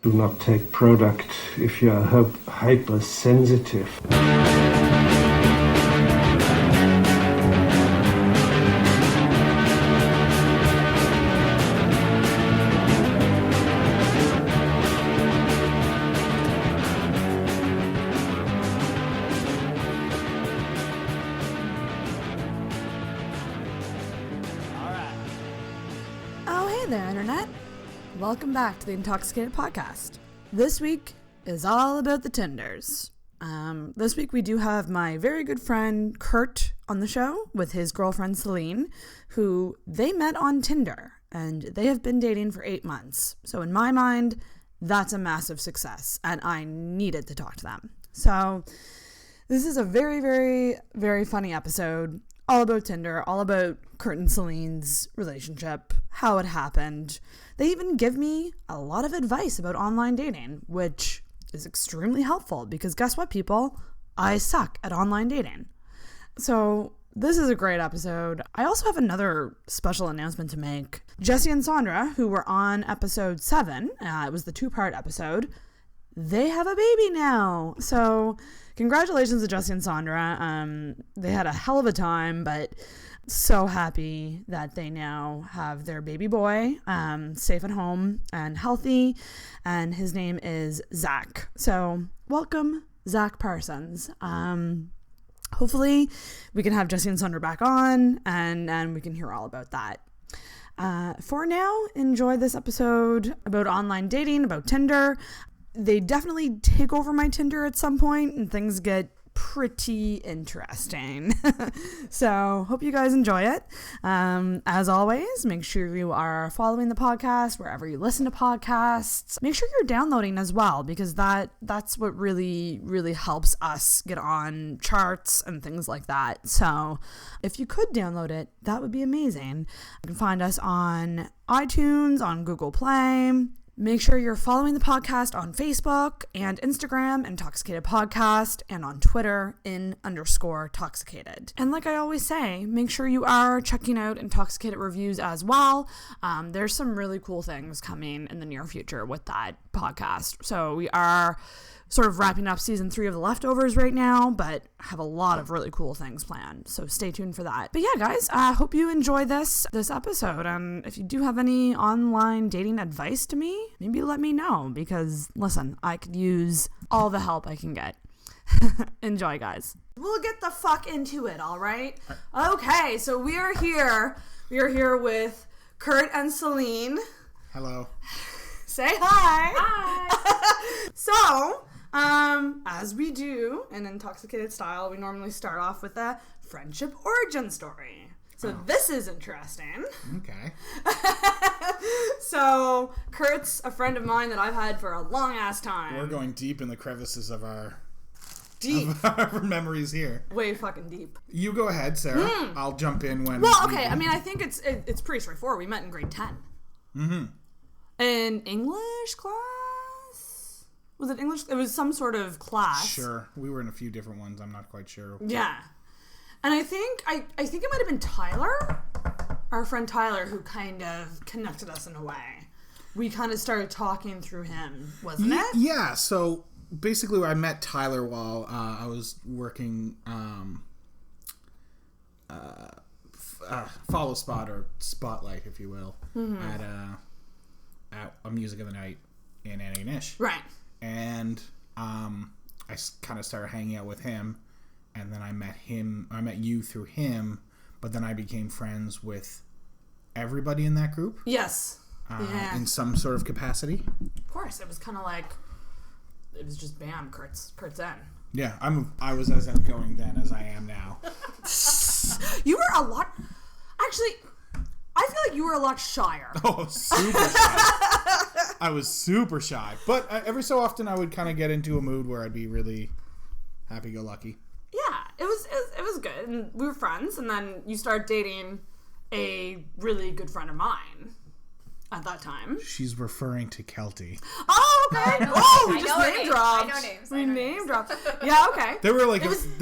Do not take product if you are hypersensitive. Welcome back to the InTalksicated podcast. This week is all about the Tinders. This week we do have my very good friend Kurt on the show with his girlfriend Selene, who they met on Tinder, and they have been dating for 8 months. So in my mind, that's a massive success, and I needed to talk to them. So this is a very, very, very funny episode, all about Tinder, all about Kurt and Selene's relationship, how it happened. They even give me a lot of advice about online dating, which is extremely helpful because guess what, people? I suck at online dating. So this is a great episode. I also have another special announcement to make. Jesse and Sandra, who were on episode 7, it was the 2-part episode, they have a baby now. So congratulations to Jesse and Sandra. They had a hell of a time, but so happy that they now have their baby boy safe at home and healthy, and his name is Zach. So welcome, Zach Parsons. Hopefully we can have Jesse and Sandra back on and we can hear all about that. For now, enjoy this episode about online dating, about Tinder. They definitely take over my Tinder at some point and things get pretty interesting. So hope you guys enjoy it. As always, make sure you are following the podcast wherever you listen to podcasts. Make sure you're downloading as well, because that's what really, really helps us get on charts and things like that. So if you could download it, that would be amazing. You can find us on iTunes, on Google Play. Make sure you're following the podcast on Facebook and Instagram, InTalksicated Podcast, and on Twitter, _Toxicated. And like I always say, make sure you are checking out InTalksicated reviews as well. There's some really cool things coming in the near future with that podcast. So we are sort of wrapping up season 3 of The Leftovers right now, but have a lot of really cool things planned. So stay tuned for that. But yeah, guys, I hope you enjoy this episode. And if you do have any online dating advice to me, maybe let me know, because listen, I could use all the help I can get. Enjoy, guys. We'll get the fuck into it, all right? Okay, so we are here. We are here with Kurt and Selene. Hello. Say hi. Hi. So, as we do in Intoxicated style, we normally start off with a friendship origin story. So This is interesting. Okay. So Kurt's a friend of mine that I've had for a long ass time. We're going deep in the crevices of our memories here. Way fucking deep. You go ahead, Sarah. I'll jump in when. Well, okay. I mean, I think it's pretty straightforward. We met in grade 10. Mm-hmm. In English class? Was it English? It was some sort of class. Sure. We were in a few different ones. I'm not quite sure. Yeah. And I think it might have been Tyler, our friend Tyler, who kind of connected us in a way. We kind of started talking through him, wasn't it? Yeah. So basically, I met Tyler while I was working follow spot or spotlight, if you will, at a music of the night in Antigonish. Right. And I kind of started hanging out with him, and then I met you through him, but then I became friends with everybody in that group. Yes. In some sort of capacity. Of course. It was kind of like, it was just bam, Kurt's in. Yeah, I was as outgoing then as I am now. You were a lot... Actually, I feel like you were a lot shyer. Oh, super shy. I was super shy. But every so often I would kind of get into a mood where I'd be really happy-go-lucky. Yeah, it was good. And we were friends, and then you started dating a really good friend of mine at that time. She's referring to Kelty. Oh, okay. We just name dropped. I know names. We name dropped. Yeah, okay. There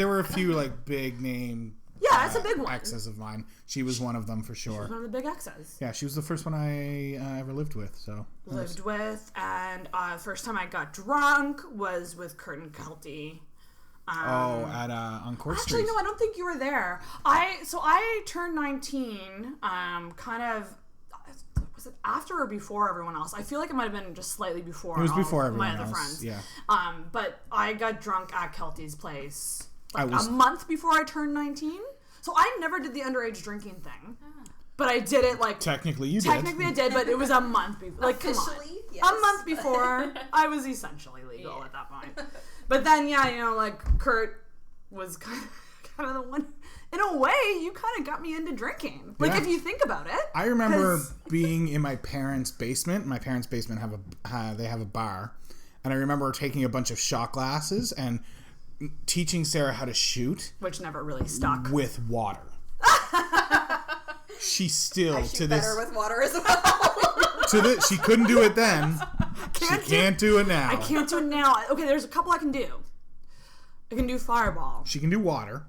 were a few like big name Yeah, that's a big one. Exes of mine. She was one of them for sure. One of the big exes. Yeah, she was the first one I ever lived with. So Lived with, and first time I got drunk was with Kurt and Kelty. On Court Street. Actually, no, I don't think you were there. I turned 19, kind of. Was it after or before everyone else? I feel like it might have been just slightly before. It was before everyone my other else. Friends. Yeah. But I got drunk at Kelty's place a month before I turned 19. So I never did the underage drinking thing. But I did it like technically you technically did. I did, but it was a month before. Like officially, come on. yes. A month before I was essentially legal at that point. But then like Kurt was kind of the one. In a way, you kind of got me into drinking. Like, if you think about it. I remember being in my parents' basement. My parents' basement have a bar. And I remember taking a bunch of shot glasses and teaching Sarah how to shoot. Which never really stuck. With water. She still, to this... better with water as well. She couldn't do it then. She can't do it now. I can't do it now. Okay, there's a couple I can do. I can do fireball. She can do water.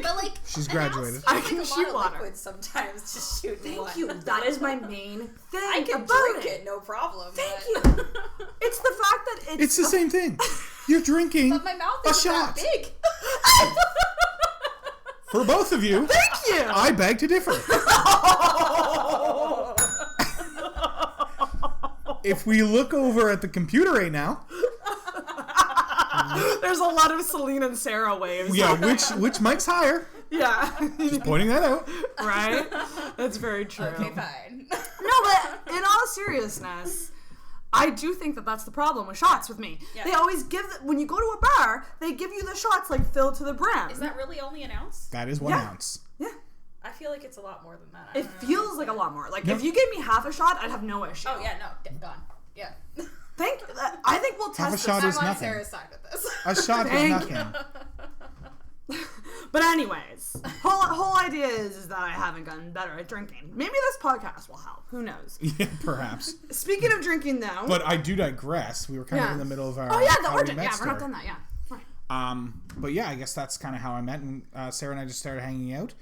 But like, she's graduated. I can shoot water. Liquid sometimes to shoot. Thank you. That is my main thing. I can drink it, no problem. Thank you. It's the fact that it's the same thing. You're drinking but my mouth a isn't shot. that big. For both of you. Thank you. I beg to differ. If we look over at the computer right now. There's a lot of Selene and Sarah waves. Yeah, which mic's higher? Yeah. Just pointing that out. Right? That's very true. Okay, fine. No, but in all seriousness, I do think that that's the problem with shots with me. Yeah. They always when you go to a bar, they give you the shots like filled to the brim. Is that really only an ounce? That is 1 ounce. Yeah. I feel like it's a lot more than that. It feels like a lot more. Like if you gave me half a shot, I'd have no issue. Oh yeah, no, gone. Yeah. I think we'll test half a shot this. is I'm on nothing. Sarah's side with this. A shot is nothing. But anyways, whole idea is that I haven't gotten better at drinking. Maybe this podcast will help. Who knows? Yeah, perhaps. Speaking of drinking, though. But I do digress. We were kind of in the middle of our. Oh yeah, the origin. Yeah, we're not done that. Yeah. Right. But yeah, I guess that's kind of how I met, and Sarah and I just started hanging out.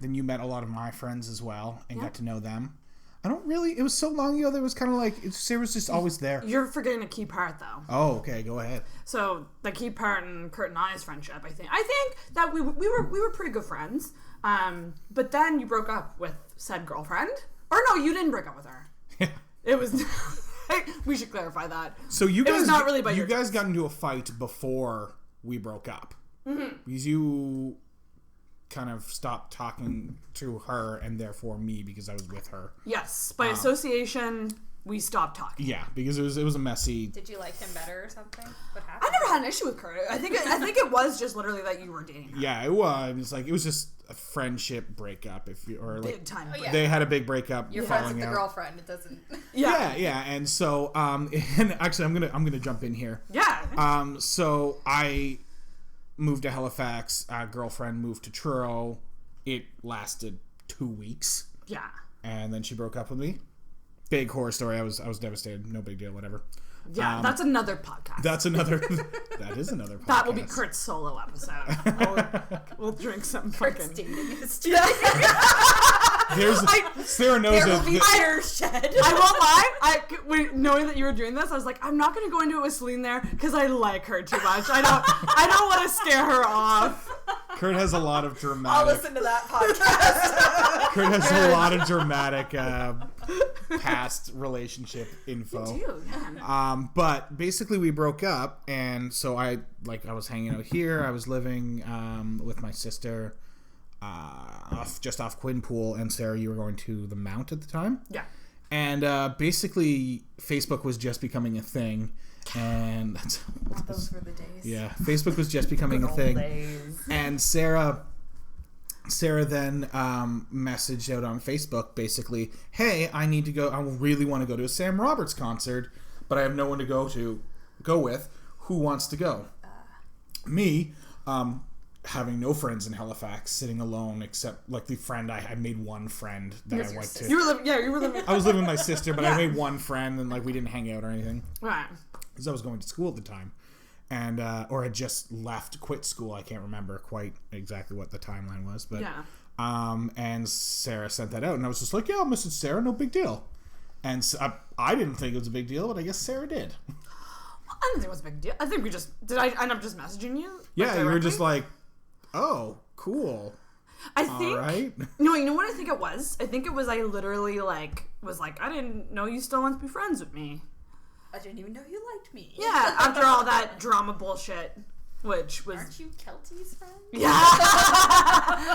Then you met a lot of my friends as well, and got to know them. I don't really. It was so long ago that it was kind of like Sarah's just always there. You're forgetting a key part, though. Oh, okay. Go ahead. So the key part in Kurt and I's friendship, I think that we were pretty good friends. But then you broke up with said girlfriend, or no, you didn't break up with her. It was. We should clarify that. So you guys, it was not really by you your guys choice. got into a fight before we broke up, because you kind of stopped talking to her and therefore me because I was with her. Yes, by association, we stopped talking. Yeah, because it was a messy. Did you like him better or something? What happened? I never had an issue with Kurt. I think it was just literally that you were dating her. Yeah, it was like it was just a friendship breakup, Big time. Oh, yeah. They had a big breakup. You're friends with the girlfriend. It doesn't. Yeah, and so and actually I'm gonna jump in here. Yeah. So I moved to Halifax. Girlfriend moved to Truro. It lasted 2 weeks. Yeah. And then she broke up with me. Big horror story. I was devastated. No big deal. Whatever. Yeah, that's another podcast. That is another podcast. That will be Kurt's solo episode. We'll drink some Kurt's fucking. dating history. Sarah knows There will be fire shed. I won't lie. Knowing that you were doing this, I was like, I'm not going to go into it with Selene there because I like her too much. I don't want to scare her off. Kurt has a lot of dramatic. I'll listen to that podcast. Kurt has a lot of dramatic past relationship info. You do, yeah. But basically we broke up, and so I was hanging out here. I was living with my sister just off Quinpool, and Sarah, you were going to the Mount at the time. Yeah. And basically Facebook was just becoming a thing, and Those were the days. Yeah, Facebook was just becoming a thing. And Sarah then messaged out on Facebook basically, hey, I need to go. I really want to go to a Sam Roberts concert, but I have no one to go with. Who wants to go? Me, having no friends in Halifax, sitting alone except like the friend I made one friend that I went to. You were living. I was living with my sister, but I made one friend, and like we didn't hang out or anything. Right. Because I was going to school at the time. and or had just quit school. I can't remember quite exactly what the timeline was, but and Sarah sent that out, and I was just like, yeah, I'll message Sarah, no big deal. And so, I didn't think it was a big deal, but I guess Sarah did. I didn't think it was a big deal. I think did I end up just messaging you? Yeah, you were just like, oh, cool. I think. All right. No, you know what I think it was? I think it was I literally was like, I didn't know you still want to be friends with me. I didn't even know you liked me. Yeah, after all that drama bullshit, which was. Aren't you Kelty's friend? Yeah.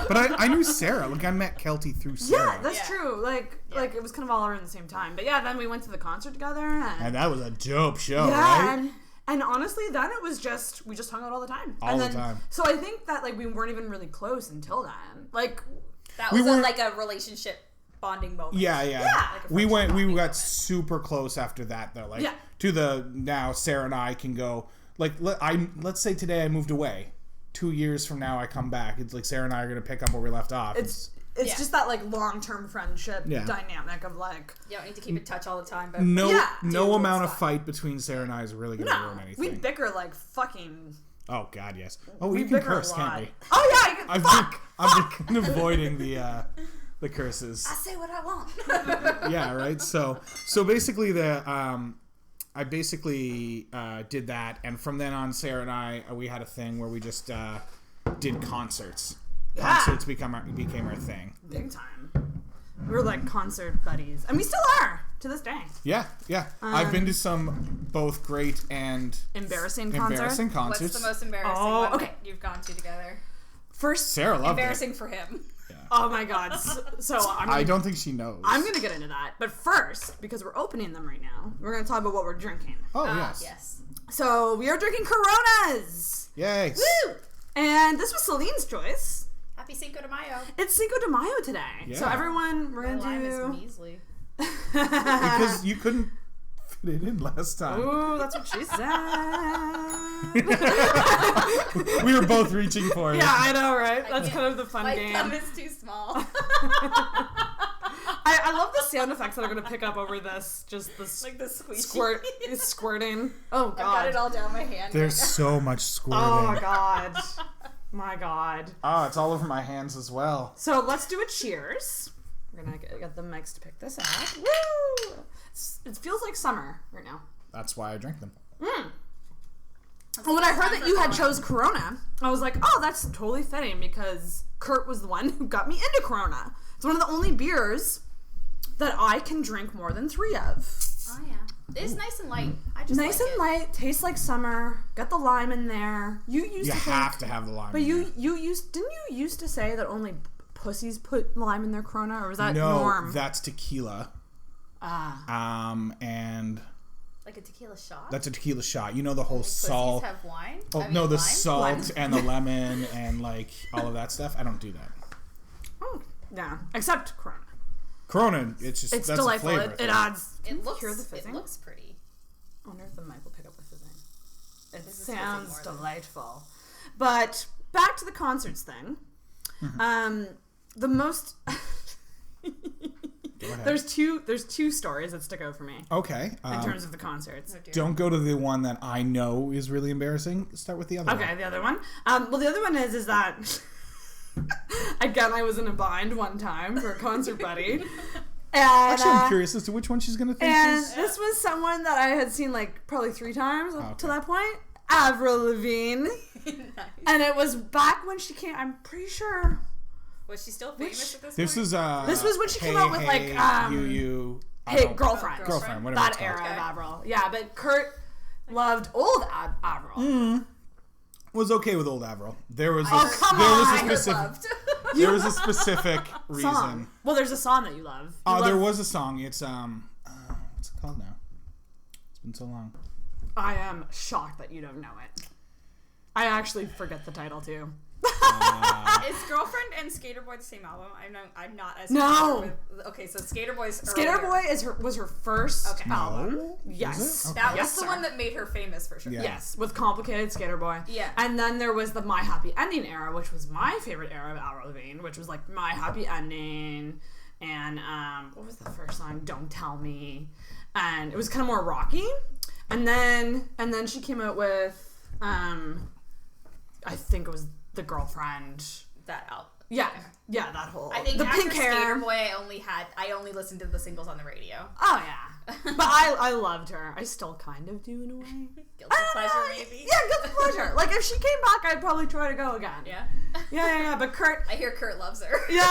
But I knew Sarah. Like, I met Kelty through Sarah. Yeah, that's true. Like it was kind of all around the same time. But yeah, then we went to the concert together. And that was a dope show, right? And honestly, then it was just, we just hung out all the time. All the time. So I think that, we weren't even really close until then. That was a relationship bonding moment. Yeah. We got super close after that, though. Now Sarah and I can go, let's say today I moved away. 2 years from now I come back. It's like Sarah and I are going to pick up where we left off. It's just that long-term friendship dynamic of you don't need to keep in touch all the time, but no amount of fight between Sarah and I is really going to ruin anything. We bicker fucking. Oh God, yes. Oh, we can curse, can't we? Oh yeah, you can. I've been avoiding the curses. I say what I want. Yeah, right. So basically I basically did that, and from then on, Sarah and I we had a thing where we just did concerts. Concerts became our thing. Big time. We were like concert buddies. And we still are to this day. Yeah. I've been to some both great and embarrassing concerts. What's the most embarrassing one you've gone to together? First, Sarah loved embarrassing for him. Yeah. Oh my God. So I don't think she knows. I'm going to get into that. But first, because we're opening them right now, we're going to talk about what we're drinking. Oh, yes. Yes. So we are drinking Coronas. Yay. Woo! And this was Selene's choice. Happy Cinco de Mayo. It's Cinco de Mayo today. Yeah. So everyone, we're going to do... My lime is measly. Because you couldn't fit it in last time. Ooh, that's what she said. We were both reaching for it. Yeah, I know, right? That's kind of the fun game. My thumb is too small. I love the sound effects that are going to pick up over this. Just the the squirting. Oh, God. I've got it all down my hand. There's so much squirting. Oh, God. My God. Oh, it's all over my hands as well. So let's do a cheers. We're going to get the mics to pick this up. Woo! It feels like summer right now. That's why I drink them. Well, when I heard that you had chose Corona, I was like, oh, that's totally fitting because Kurt was the one who got me into Corona. It's one of the only beers that I can drink more than 3 of. Oh, yeah. It's nice and light. I just nice and light, tastes like summer. Got the lime in there. You have to have the lime. But didn't you used to say that only pussies put lime in their Corona, or was that norm? No, that's tequila. And like a tequila shot. That's a tequila shot. You know the whole salt. Pussies have wine. Oh no, the salt and the lemon and all of that stuff. I don't do that. Oh yeah, except Corona. Corona, it's that's delightful. A flavor it adds. It looks pretty. I wonder if the mic will pick up the fizzing. It sounds delightful. But back to the concerts thing. Mm-hmm. The most. There's two stories that stick out for me. Okay. In terms of the concerts. Don't go to the one that I know is really embarrassing. Start with the other one. Okay, the other one. Well, the other one is that. Again, I was in a bind one time for a concert buddy. And, actually, I'm curious as to which one she's going to think and this was someone that I had seen probably 3 times to that point. Avril Lavigne. Nice. And it was back when she came, I'm pretty sure. Was she still famous at this point? This was when she came out with Girlfriend, whatever that era of Avril. Yeah, but Kurt loved old Avril. Was okay with old Avril. There was a specific reason. Song. Well, there's a song that you love. There was a song. It's what's it called now? It's been so long. I am shocked that you don't know it. I actually forget the title too. Is Girlfriend and Skater Boy the same album? I'm not as okay, so Skater Boy was her first album. No? Yes. Okay. That was the one that made her famous for sure. Yeah. Yes, with Complicated, Skater Boy. Yeah. And then there was the My Happy Ending era, which was my favorite era of Avril Lavigne, which was like My Happy Ending and what was the first song? Don't Tell Me. And it was kind of more rocky. And then she came out with I think it was the girlfriend. That out. Yeah, that whole. I think the after pink hair. Skater Boy, I only listened to the singles on the radio. Oh yeah, but I loved her. I still kind of do in a way. Guilty pleasure, maybe. Yeah, guilty pleasure. Like if she came back, I'd probably try to go again. Yeah. Yeah. But Kurt. I hear Kurt loves her. Yeah.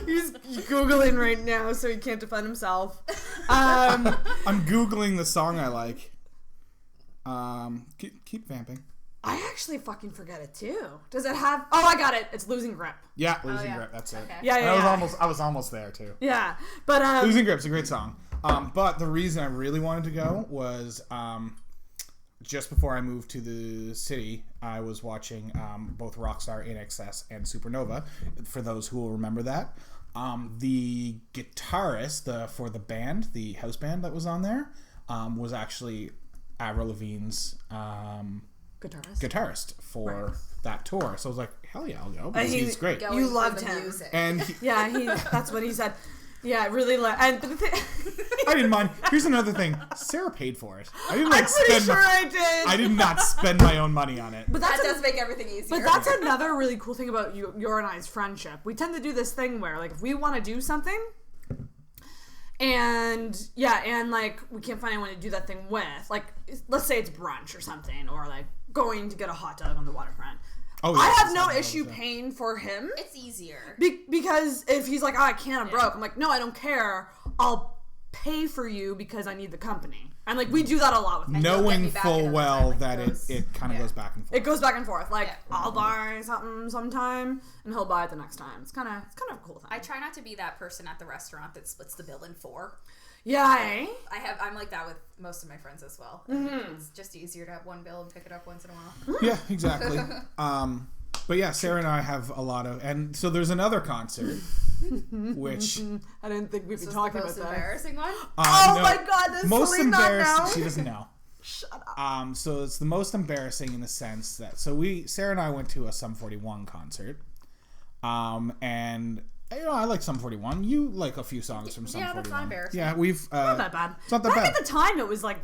He's Googling right now, so he can't defend himself. I'm Googling the song I like. Keep vamping. I actually fucking forget it too. Does it have? Oh, I got it. It's Losing Grip. Yeah, Losing Grip. That's it. Okay. Yeah. I was almost there too. Yeah, but Losing Grip's a great song. But the reason I really wanted to go was just before I moved to the city, I was watching both Rockstar, InXS, and Supernova. For those who will remember that, the guitarist for the band, the house band that was on there, was actually Avril Lavigne's guitarist for that tour. So I was like, hell yeah, I'll go. Because he's great. You loved him. Music. And that's what he said. Yeah, really. And I didn't mind. Here's another thing. Sarah paid for it. I didn't I'm pretty sure I did. I did not spend my own money on it. But that does make everything easier. But that's another really cool thing about your and I's friendship. We tend to do this thing where, like, if we want to do something, and like we can't find anyone to do that thing with, like, let's say it's brunch or something, or like going to get a hot dog on the waterfront. Oh, yeah, I have no issue paying for him. It's easier. Because if he's like, I can't, I'm broke. I'm like, no, I don't care. I'll pay for you because I need the company. And like, we do that a lot with him. Knowing full well that it kind of goes back and forth. It goes back and forth. Like, I'll buy something sometime, and he'll buy it the next time. It's kind of a cool thing. I try not to be that person at the restaurant that splits the bill in 4. Yeah, eh? I'm like that with most of my friends as well. Mm-hmm. It's just easier to have one bill and pick it up once in a while. Yeah, exactly. But yeah, Sarah and I have a lot of, and so there's another concert, which I didn't think we'd be talking about that. Most embarrassing one? Oh my god, this most Selene not embarrassing. know? She doesn't know. Shut up. So it's the most embarrassing in the sense that Sarah and I went to a Sum 41 concert, and I like Sum 41. You like a few songs from Sum 41. Yeah, that's not embarrassing. Yeah, we've not that bad. It's not that bad. bad. At the time, it was like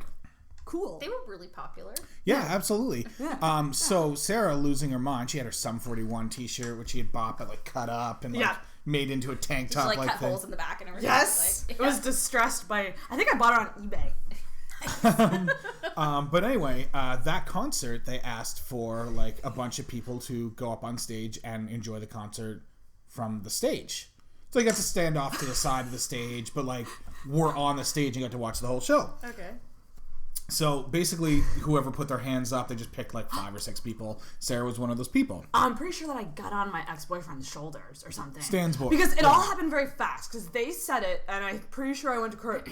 cool. They were really popular. Yeah, absolutely. Yeah. So Sarah, losing her mind, she had her Sum 41 t-shirt, which she had bought but like cut up and like made into a tank top. Just, like cut thing. holes in the back and everything. Yes, it was distressed by. I think I bought it on eBay. But anyway, that concert, they asked for like a bunch of people to go up on stage and enjoy the concert from the stage. So they got to stand off to the side of the stage, but like we're on the stage and got to watch the whole show. Okay. So basically, whoever put their hands up, they just picked like 5 or 6 people. Sarah was one of those people. I'm pretty sure that I got on my ex-boyfriend's shoulders or something. Stan's boy. Because it all happened very fast. Because they said it, and I'm pretty sure I went to Kurt.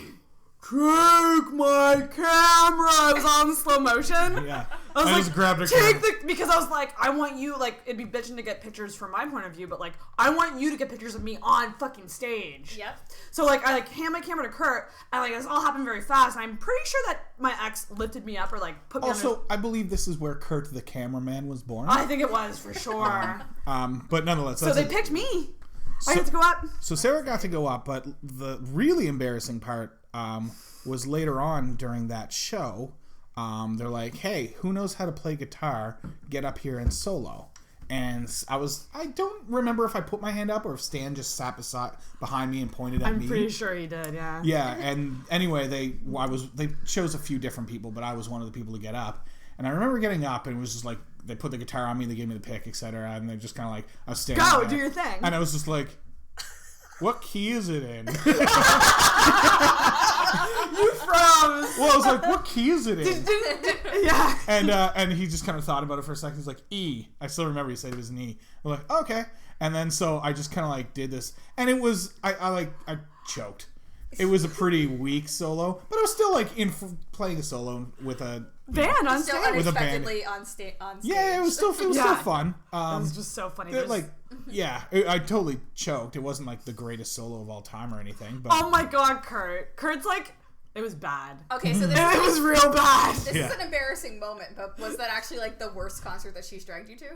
Take my camera. I was on slow motion. Yeah. I was just grabbed her take the, because I was like, I want you, like, it'd be bitching to get pictures from my point of view, but like, I want you to get pictures of me on fucking stage. Yep. So like, I like hand my camera to Kurt, and like, this all happened very fast, and I'm pretty sure that my ex lifted me up or like put me Also, I believe this is where Kurt the cameraman was born. I think it was, for sure. But nonetheless. So they picked me. I got to go up. So Sarah got to go up, but the really embarrassing part was later on during that show. They're like, hey, who knows how to play guitar? Get up here and solo. And I don't remember if I put my hand up or if Stan just sat behind me and pointed at me. I'm pretty sure he did, yeah. Yeah, and anyway, they chose a few different people, but I was one of the people to get up. And I remember getting up, and it was just like, they put the guitar on me, they gave me the pick, etc. And they just kind of like, I was standing Go, there, do your thing. And I was just like, what key is it in? You froze. Well, I was like, what key is it in? Yeah. And he just kind of thought about it for a second. He's like, E. I still remember he said it was an E. I'm like, oh, okay. And then so I just kind of like did this. And it was, I choked. It was a pretty weak solo, but I was still like playing a solo with a band on still stage. With a band. unexpectedly on stage. Yeah, it was still still fun. It was just so funny. I totally choked. It wasn't like the greatest solo of all time or anything. But oh my god, Kurt's like, it was bad. Okay, so It was real bad. This is an embarrassing moment, but was that actually like the worst concert that she's dragged you to?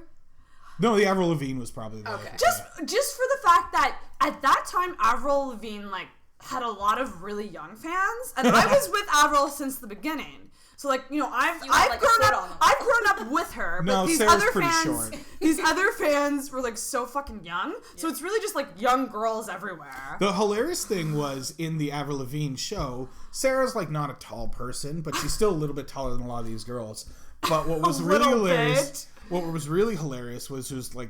No, the Avril Lavigne was probably the Just for the fact that at that time Avril Lavigne like had a lot of really young fans, and I was with Avril since the beginning. So like, you know, I've like grown up with her, but No, these Sarah's other pretty fans, short. these other fans were like so fucking young. So it's really just like young girls everywhere. The hilarious thing was in the Avril Lavigne show, Sarah's like not a tall person, but she's still a little bit taller than a lot of these girls. But what was really hilarious, was just like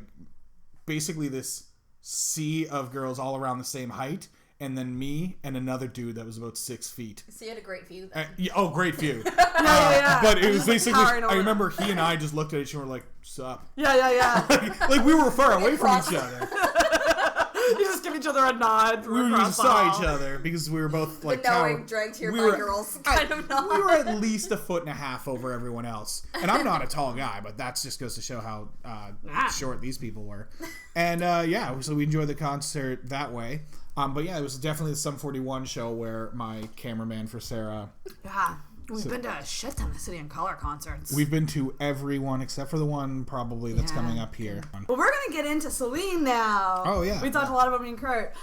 basically this sea of girls all around the same height. And then me and another dude that was about 6 feet. So you had a great view then. Great view. Yeah. But it was basically, I over. remember he and I just looked at each other and were like, sup? Yeah. Like we were far away from each other. You just give each other a nod. We just saw each other because we were both like dragged here by girls kind of nod. We were at least a foot and a half over everyone else. And I'm not a tall guy, but that just goes to show how short these people were. And so we enjoyed the concert that way. But yeah, it was definitely the Sum 41 show where my cameraman for Sarah. Yeah. We've been to a shit ton of City and Color concerts. We've been to every one except for the one probably that's coming up here. Well, we're going to get into Selene now. Oh, yeah. We talked a lot about me and Kurt.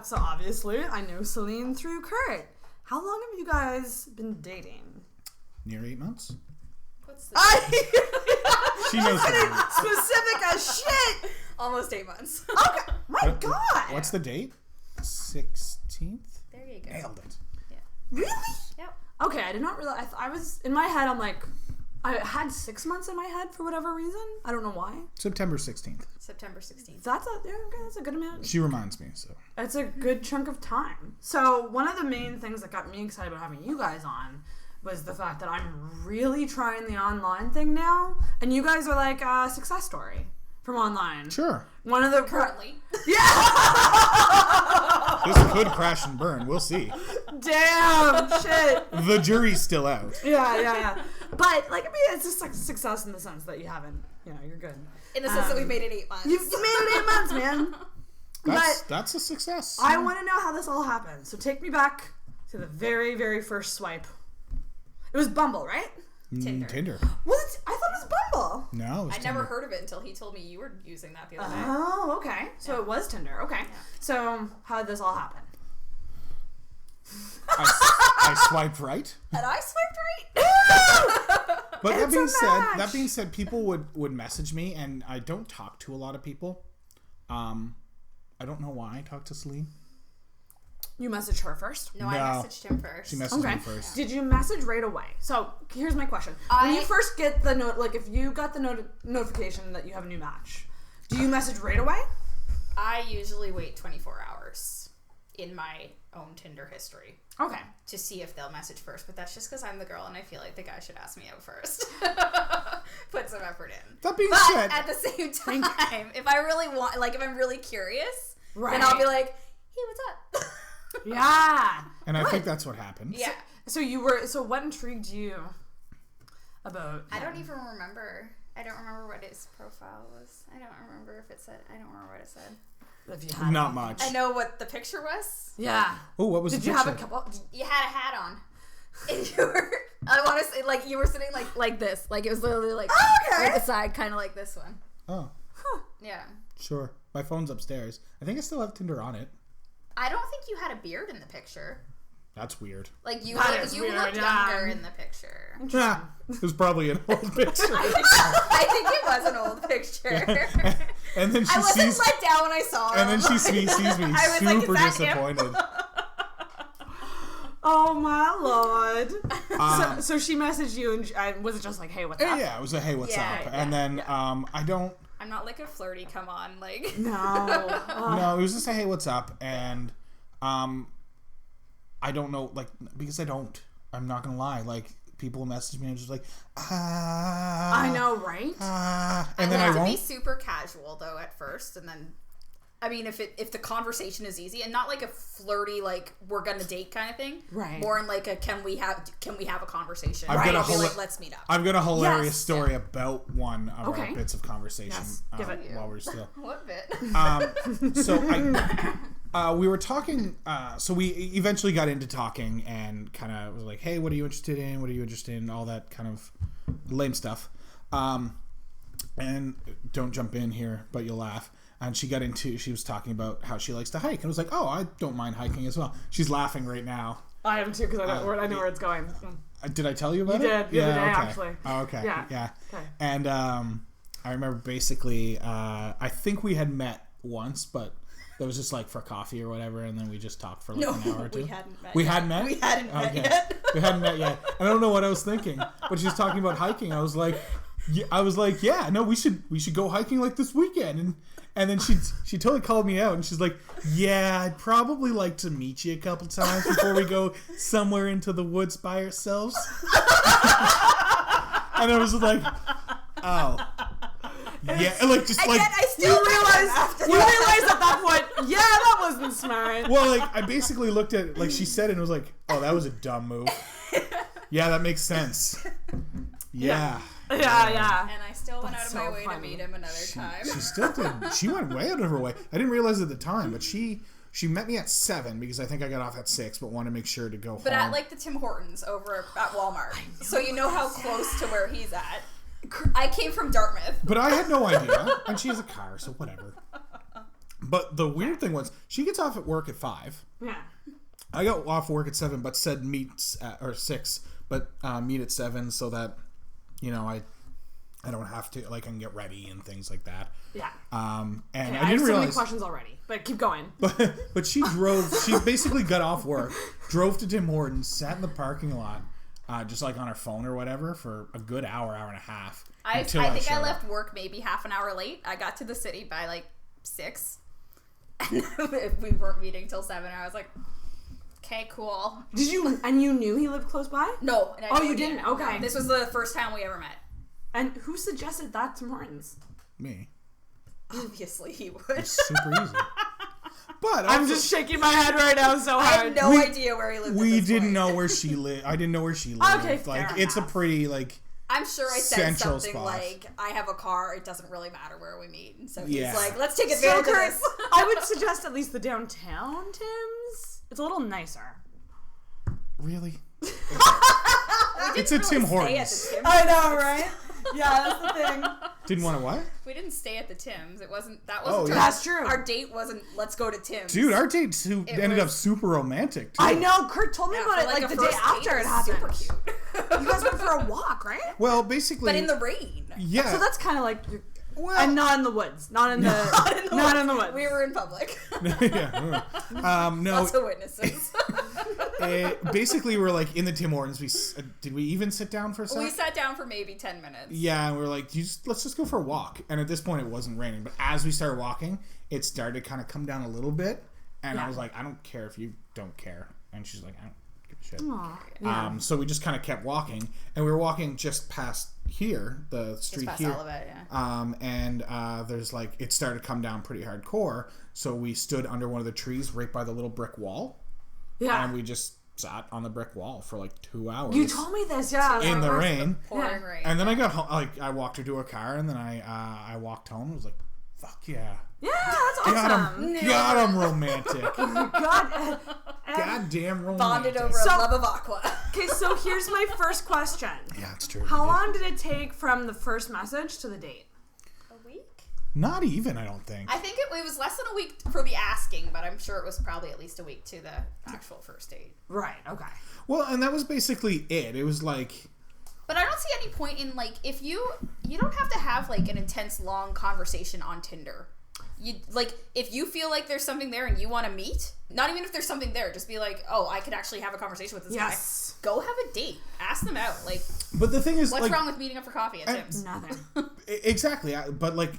So obviously, I know Selene through Kurt. How long have you guys been dating? Near 8 months. What's the She knows the specific as shit. Almost 8 months. Okay. My God. What's the date? 16th? There you go. Nailed it. Yeah. Really? Yep. Okay, I did not realize. I was in my head. I'm like, I had 6 months in my head for whatever reason. I don't know why. September 16th. September 16th. That's a good amount. She reminds me, so. It's a good chunk of time. So one of the main things that got me excited about having you guys on was the fact that I'm really trying the online thing now, and you guys are like a success story from online. Sure. One of the Currently. This could crash and burn. We'll see. Damn shit. The jury's still out. Yeah. But like, I mean, it's just like success in the sense that you haven't, you're good. In the sense that we've made it 8 months. You made it 8 months, man. That's a success. I want to know how this all happened. So take me back to the very, very first swipe. It was Bumble, right? Tinder. Was it? I thought it was Bumble. No, it was I'd Tinder. never heard of it until he told me you were using that the other day. Oh, okay. So it was Tinder. Okay. Yeah. So how did this all happen? I swiped right. And I swiped right? But that being said, people would message me, and I don't talk to a lot of people. I don't know why I talked to Selene. You messaged her first? No, I messaged him first. She messaged me first. Did you message right away? So here's my question: when you first get the note, like if you got the notification that you have a new match, do you message right away? I usually wait 24 hours in my own Tinder history. Okay. To see if they'll message first, but that's just because I'm the girl and I feel like the guy should ask me out first. Put some effort in. That being said, at the same time, if I really want, like if I'm really curious, right, then I'll be like, hey, what's up? Yeah. And I think that's what happened. Yeah. So what intrigued you about I don't even remember. I don't remember what his profile was. I don't remember if it said. I don't remember what it said. If you had Not much. I know what the picture was. Yeah. Oh, what was the picture? Did you have a couple? You had a hat on. And you were, I want to say, like, you were sitting like this. Like, it was literally like, right the side, kind of like this one. Oh. Huh. Yeah. Sure. My phone's upstairs. I think I still have Tinder on it. I don't think you had a beard in the picture. That's weird. Like, you looked younger in the picture. Yeah. It was probably an old picture. I think it was an old picture. Yeah. And then I wasn't let down when I saw him. And then she sees me super disappointed. Oh my lord. So she messaged you and was it just like, hey, what's up? Yeah, it was a hey, what's up? And then I'm not like a flirty come on, like. No. No, it was just a hey, what's up? And I don't know, like, because I'm not gonna lie, like, people message me and I'm just like, I know, right? And then I won't. To be super casual though at first, and then, I mean, if the conversation is easy and not like a flirty, like, we're gonna date kind of thing, right? More in like a can we have a conversation? I've got like, let's meet up. I've got a hilarious story about one of our bits of conversation. Yes. Give it. While we're still. What bit? So we were talking. So we eventually got into talking and kind of was like, "Hey, what are you interested in? What are you interested in?" All that kind of lame stuff. And don't jump in here, but you'll laugh. And she was talking about how she likes to hike. And I was like, oh, I don't mind hiking as well. She's laughing right now. I am too, because I know where it's going. Did I tell you about it? You did the other day, actually. Oh, okay. Yeah. Okay. And I remember basically, I think we had met once, but it was just like for coffee or whatever, and then we just talked for like an hour or two. we hadn't met. We hadn't met? We hadn't met yet. We hadn't met yet. And I don't know what I was thinking, but she was talking about hiking. I was like, yeah, no, we should go hiking like this weekend. And then she totally called me out, and she's like, yeah, I'd probably like to meet you a couple times before we go somewhere into the woods by ourselves. And I was like, oh. Yeah, like just Again, like I still realized at that point, yeah, that wasn't smart. well, like I basically looked at it, like she said it and was like, oh, that was a dumb move. Yeah, that makes sense. Yeah. Yeah. And I still went That's out of my so way funny. to meet him another time. She still did. She went way out of her way. I didn't realize at the time, but she met me at 7 because I think I got off at 6, but wanted to make sure to go But home. at like the Tim Hortons over at Walmart. So you know how close to where he's at. I came from Dartmouth. But I had no idea, and she has a car, so whatever. But the weird thing was, she gets off at work at 5. Yeah. I got off work at 7, but said meet or 6, but meet at 7 so that I don't have to, like, I can get ready and things like that. Yeah. And Okay, I didn't have so realize. many questions already, but keep going. But she basically got off work, drove to Tim Hortons, sat in the parking lot, just like on her phone or whatever, for a good hour and a half. I until think I showed left up. work maybe half an hour late. I got to the city by like 6. And we weren't meeting till 7. I was like, okay, cool. Did you? And you knew he lived close by? No. And I Oh, you didn't. didn't? Okay. This was the first time we ever met. And who suggested that to Morton's? Me. Obviously he would. It's super easy. But I'm just shaking my head right now so I hard. had no idea where he lived. We at this didn't point. know where she lived. I didn't know where she lived. Okay, like fair it's a enough. pretty like. I'm sure I said Central something spot. like, I have a car, it doesn't really matter where we meet. And so Yeah. he's like, let's take So, advantage of Kurt, this. I would suggest at least the downtown Tim's. It's a little nicer. Really? We It's didn't a Tim stay at Hortons. the Tim's. I know, right? Yeah, that's the thing. Didn't want to what? We didn't stay at the Tim's. It wasn't. Oh, yeah. That's true. Our date wasn't. Let's go to Tim's. Dude, our date ended up was- super romantic too. I know. Kurt told me Yeah, about for it like a the day first after date, it was happened. Super cute. You guys went for a walk, right? Well, basically. But in the rain. Yeah. So that's kind of like, well, and not in the woods, not in the woods. We were in public. yeah. No. Lots of witnesses. Basically, we're like in the Tim Hortons. Did we even sit down for a second? We sat down for maybe 10 minutes. Yeah, and we were like, let's just go for a walk. And at this point, it wasn't raining. But as we started walking, it started to kind of come down a little bit. And I was like, I don't care if you don't care. And she's like, I don't give a shit. Aw, yeah. So we just kind of kept walking. And we were walking just past here, the street past here. Olivet, yeah. And there's like, it started to come down pretty hardcore. So we stood under one of the trees right by the little brick wall. Yeah. And we just sat on the brick wall for like 2 hours. You told me this, yeah. in the rain. Pouring rain. And then I got home, like I walked her to her car, and then I walked home. and was like, "Fuck yeah, Yeah, that's awesome. God, I'm romantic. God. Goddamn romantic." Bonded over So- a love of aqua. Okay, so here's my first question. Yeah, it's true. How long did it take from the first message to the date? A week? Not even, I don't think. I think it was less than a week for the asking, but I'm sure it was probably at least a week to the actual first date. Right, okay. Well, and that was basically it. It was like, But I don't see any point in, like, if you don't have to have, like, an intense, long conversation on Tinder. You, like, if you feel like there's something there and you want to meet, not even if there's something there, just be like, oh, I could actually have a conversation with this Yes. guy. Go have a date. Ask them out. Like, but the thing is, what's like, wrong with meeting up for coffee at Tim's? Nothing. exactly. But like,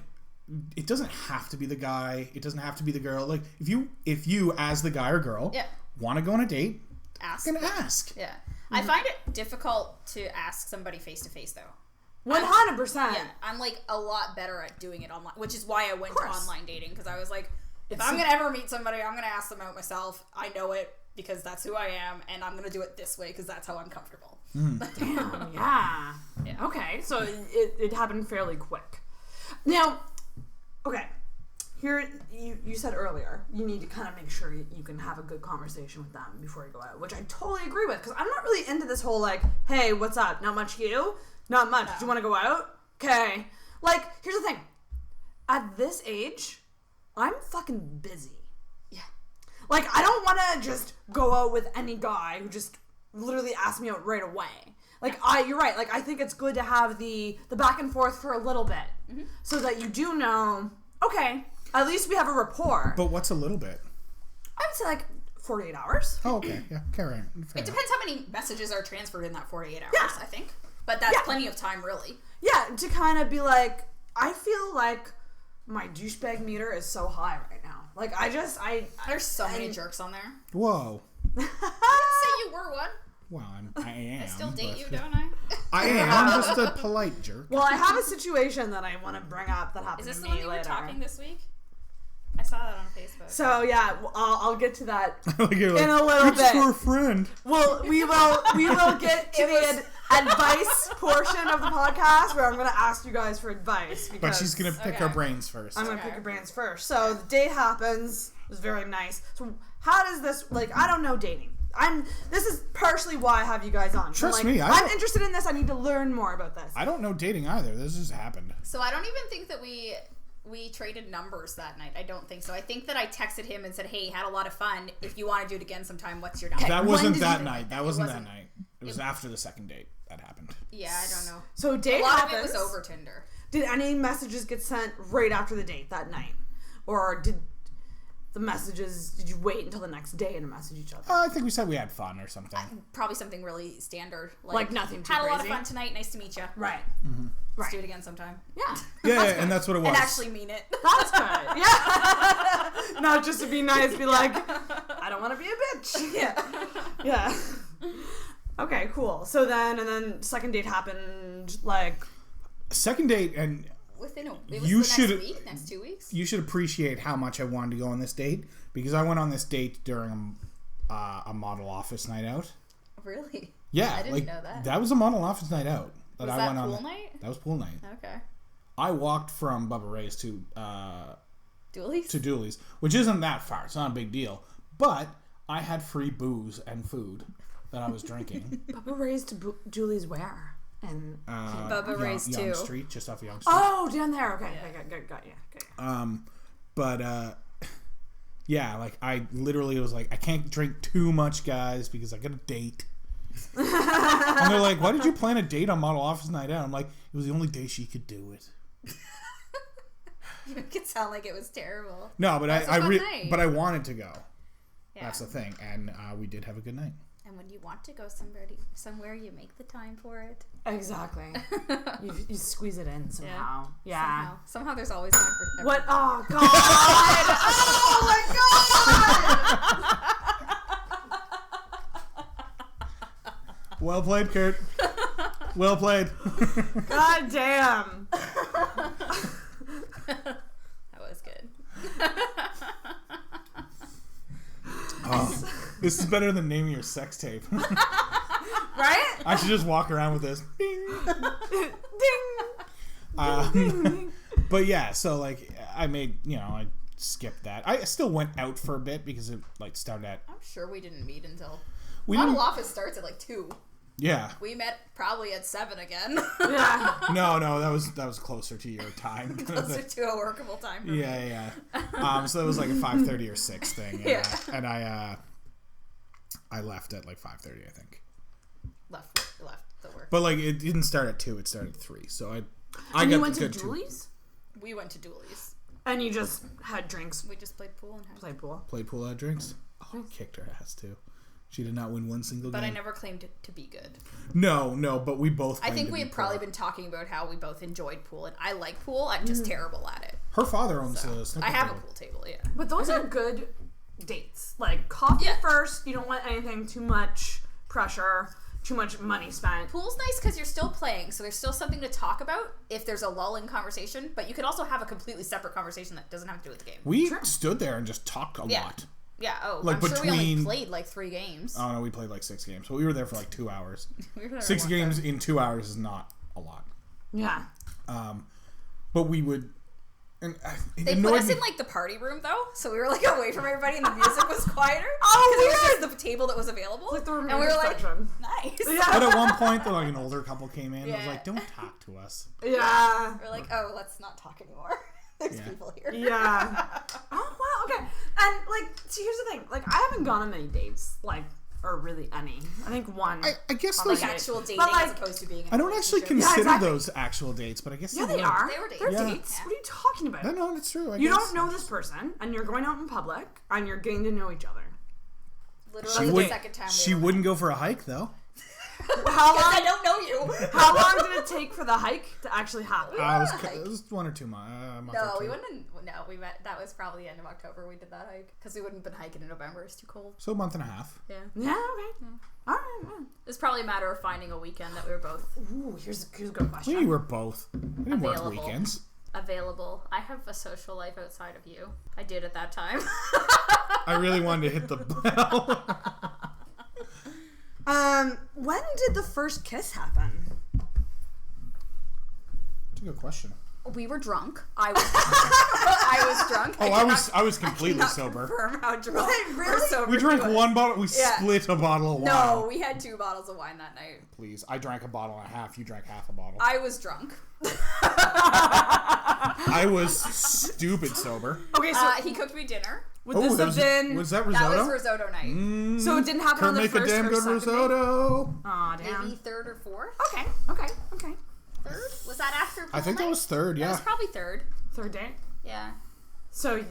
it doesn't have to be the guy. It doesn't have to be the girl. Like, if you as the guy or girl, Yeah. want to go on a date, Ask. gonna ask. Yeah. I find it difficult to ask somebody face to face, though. 100%. Yeah, I'm like a lot better at doing it online, which is why I went to course. online dating, because I was like, if I'm gonna ever meet somebody, I'm gonna ask them out myself. I know it because that's who I am, and I'm gonna do it this way because that's how I'm comfortable. Damn, yeah. Okay, so it happened fairly quick. Now, okay, here you said earlier you need to kind of make sure you can have a good conversation with them before you go out, which I totally agree with, because I'm not really into this whole like, hey, what's up? Not much you? Not much. Do you want to go out? Okay. Like, here's the thing. At this age, I'm fucking busy. Yeah. Like, I don't want to just go out with any guy who just literally ask me out right away. Like, you're right. Like, I think it's good to have the back and forth for a little bit, so that you do know, okay, at least we have a rapport. But what's a little bit? I would say like 48 hours. Oh, okay. Yeah, carry on. It depends how many messages are transferred in that 48 hours, I think. But that's plenty of time, really. Yeah, to kind of be like, I feel like my douchebag meter is so high right now. Like, There's so many jerks on there. Whoa. I didn't say you were one. Well, I am. I still date you, don't I? I am. I'm just a polite jerk. Well, I have a situation that I want to bring up that happened Is this to the me one you were later. talking this week? I saw that on Facebook. So yeah, I'll get to that Like, in a little it's bit. for a friend. Well, we will get to the advice portion of the podcast where I'm going to ask you guys for advice. Because But she's going to pick our brains first. I'm going to pick your brains first. So the date happens. It was very nice. So how does this, like, I don't know dating. This is partially why I have you guys on. Trust me, I'm interested in this. I need to learn more about this. I don't know dating either. This just happened. So I don't even think that we traded numbers that night. I don't think so. I think that I texted him and said, hey, had a lot of fun. If you want to do it again sometime, what's your number? That wasn't that you- night. That wasn't that night. It was after the second date that happened. Yeah, I don't know. So date A lot happens. of it was over Tinder. Did any messages get sent right after the date that night? Or did you wait until the next day to message each other? I think we said we had fun or something. Probably something really standard. Like nothing too had a lot of crazy. fun tonight. Nice to meet you. Right. Let's do it again sometime. Yeah. Yeah, and that's what it was. And actually mean it. That's good. Yeah. Not just to be nice, be like, I don't want to be a bitch. Yeah. Yeah. Okay, cool. So then second date happened, like... Second date, and Within next 2 weeks. you should appreciate how much I wanted to go on this date, because I went on this date during a model office night out. Really? Yeah, I didn't know that. That was a model office night out. Was that pool night? That was pool night. Okay. I walked from Bubba Ray's to Dooley's? Dooley's, which isn't that far. It's not a big deal. But I had free booze and food that I was drinking. Bubba Ray's to Julie's where? And Bubba Ray's Young too. Street, just off Young Street. Oh, down there. Okay, got you. But yeah, like I literally was like, I can't drink too much, guys, because I got a date. And they're like, why did you plan a date on model office night out? I'm like, it was the only day she could do it. You make it sound like it was terrible. No, but night. I wanted to go. Yeah. That's the thing, and we did have a good night. And when you want to go somewhere, you make the time for it. Exactly. you squeeze it in somehow. Yeah. Somehow there's always time for everything. What? Oh, God. Oh, my God. Well played, Kurt. Well played. God damn. That was good. Oh, this is better than naming your sex tape. Right? I should just walk around with this. Ding. Ding. But yeah, so like I skipped that. I still went out for a bit because it like started at. I'm sure we didn't meet until We model didn't- office starts at like 2. Yeah. We met probably at 7 again. Yeah. No, that was closer to your time. Closer to a workable time for me. Yeah. So it was like a 5:30 or 6 thing. And, Yeah. And I left at like 5:30, I think. Left the work. But like it didn't start at 2; it started at 3. So I And got you went to good 2. Julie's? We went to Dooley's. And you just had drinks. We just played pool and had Played pool. Played pool out drinks. Oh, I kicked her ass too. She did not win one single But game. I never claimed to be good. No, but we both. I claimed think to we be had probably poor. been talking about how we both enjoyed pool, and I like pool. I'm just terrible at it. Her father owns So, a snooker I have a table. pool table, yeah. But those are good dates. Like, coffee first. You don't want anything too much pressure, too much money spent. Pool's nice because you're still playing, so there's still something to talk about if there's a lull in conversation, but you could also have a completely separate conversation that doesn't have to do with the game. We stood there and just talked a lot. Yeah, Like, I'm sure we only between- played like 3 games. Oh no, we played like 6 games. But we were there for like 2 hours. We were there 6 one games time. in 2 hours is not a lot. Yeah. But we would. And it They put annoyed us me. in like the party room though, so we were like away from everybody, and the music was quieter. Oh, because it was just the table that was available. Like the and we romantic were like, section. nice. But at one point, like an older couple came in. And I was Yeah. like, "Don't talk to us." Yeah. We're like, oh, let's not talk anymore. There's people here. Yeah. Oh, wow. Okay. And, like, see, here's the thing. Like, I haven't gone on many dates, like, or really any. I think one. I guess on those Like actual dating But, like, as opposed to being in a I don't actually relationship. consider exactly. those actual dates, but I guess Yeah, they were. are. They were dates. They're Yeah. dates. What are you talking about? No, it's true. I You guess. don't know this person, and you're going out in public, and you're getting to know each other. Literally Would- the second time she wouldn't go for a hike though. How I long? don't know you. How long did it take for the hike to actually happen? It was 1 or 2 months. No, we wouldn't. No, we met. That was probably the end of October. We did that hike because we wouldn't have been hiking in November. It's too cold. So a month and a half. Yeah, Yeah. Okay. All right. Yeah. it was probably a matter of finding a weekend that we were both Ooh, here's a good question. We were both. We didn't work Available. weekends. available. I have a social life outside of you. I did at that time. I really wanted to hit the bell. When did the first kiss happen? That's a good question. We were drunk. I was drunk. Oh, I was completely sober. Confirm how drunk Wait, really? or sober We drank was. one bottle. We Yeah. split a bottle of wine. No, we had 2 bottles of wine that night. Please, I drank a bottle and a half. You drank half a bottle. I was drunk. I was stupid sober. Okay, so He cooked me dinner. would this have been? Was that That risotto? was risotto night. So it didn't happen Can't on the make a first damn or good second date? risotto. Aw, damn. Maybe 3rd or 4th. Okay. Third? Was that after pool I think that night? was third. That Yeah. was probably 3rd. Third date. Yeah. So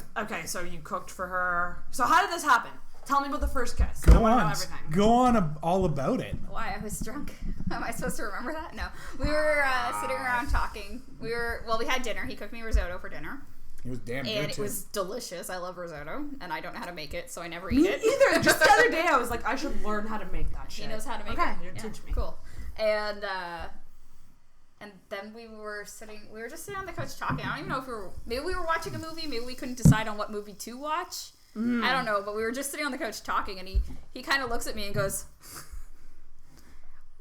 so you cooked for her. So how did this happen? Tell me about the first kiss. I Go wanna know on. everything. Go on all about it. Why? I was drunk. Am I supposed to remember that? No. We were sitting around talking. We had dinner. He cooked me risotto for dinner. It was damn And good it too. was delicious. I love risotto. And I don't know how to make it, so I never eat Me it. either. Just the other day, I was like, I should learn how to make that shit. He knows how to make okay, it. you Yeah, teach me. Cool. And then we were just sitting on the couch talking. I don't even know if maybe we were watching a movie, maybe we couldn't decide on what movie to watch. I don't know, but we were just sitting on the couch talking, and he kind of looks at me and goes,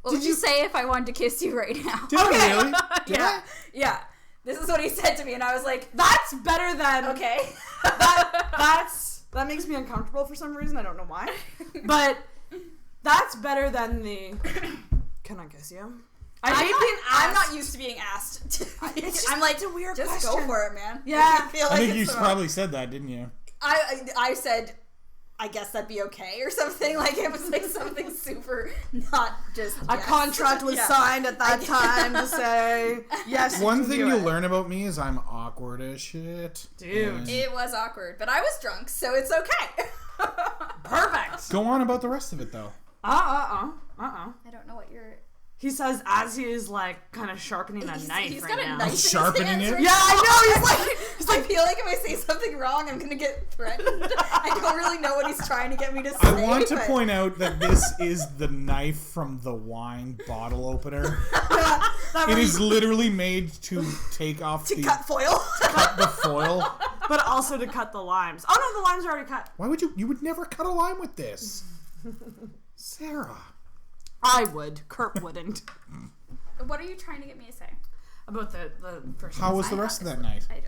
"What would you say if I wanted to kiss you right now?" Did I really? Did Yeah, I? yeah. This is what he said to me, and I was like, That's better than "Okay." that makes me uncomfortable for some reason. I don't know why. But that's better than the can I kiss you? I hate being asked. I'm not used to being asked. I'm like, a weird just question. go for it, man. Yeah. I feel I like think you it's probably said that, didn't you? I said, I guess that'd be okay or something. Like it was like something super not just A yes. contract was Yeah. signed at that time to say yes. One you thing can do you'll it. learn about me is I'm awkward as shit. Dude. And It was awkward, but I was drunk, so it's okay. Perfect. go on about the rest of it though. I don't know what you're. He says as he is like kind of sharpening a knife He's right got a now. knife in his Sharpening hands it? right Yeah, now. I know. He's like, I feel like if I say something wrong, I'm gonna get threatened. I don't really know what he's trying to get me to say. I want to but- point out that this is the knife from the wine bottle opener. It is literally made to take off to cut foil. the foil. But also to cut the limes. Oh no, the limes are already cut. Why would you would never cut a lime with this? Sarah. I would. Kurt wouldn't. What are you trying to get me to say? About the first. How was the rest of that night? I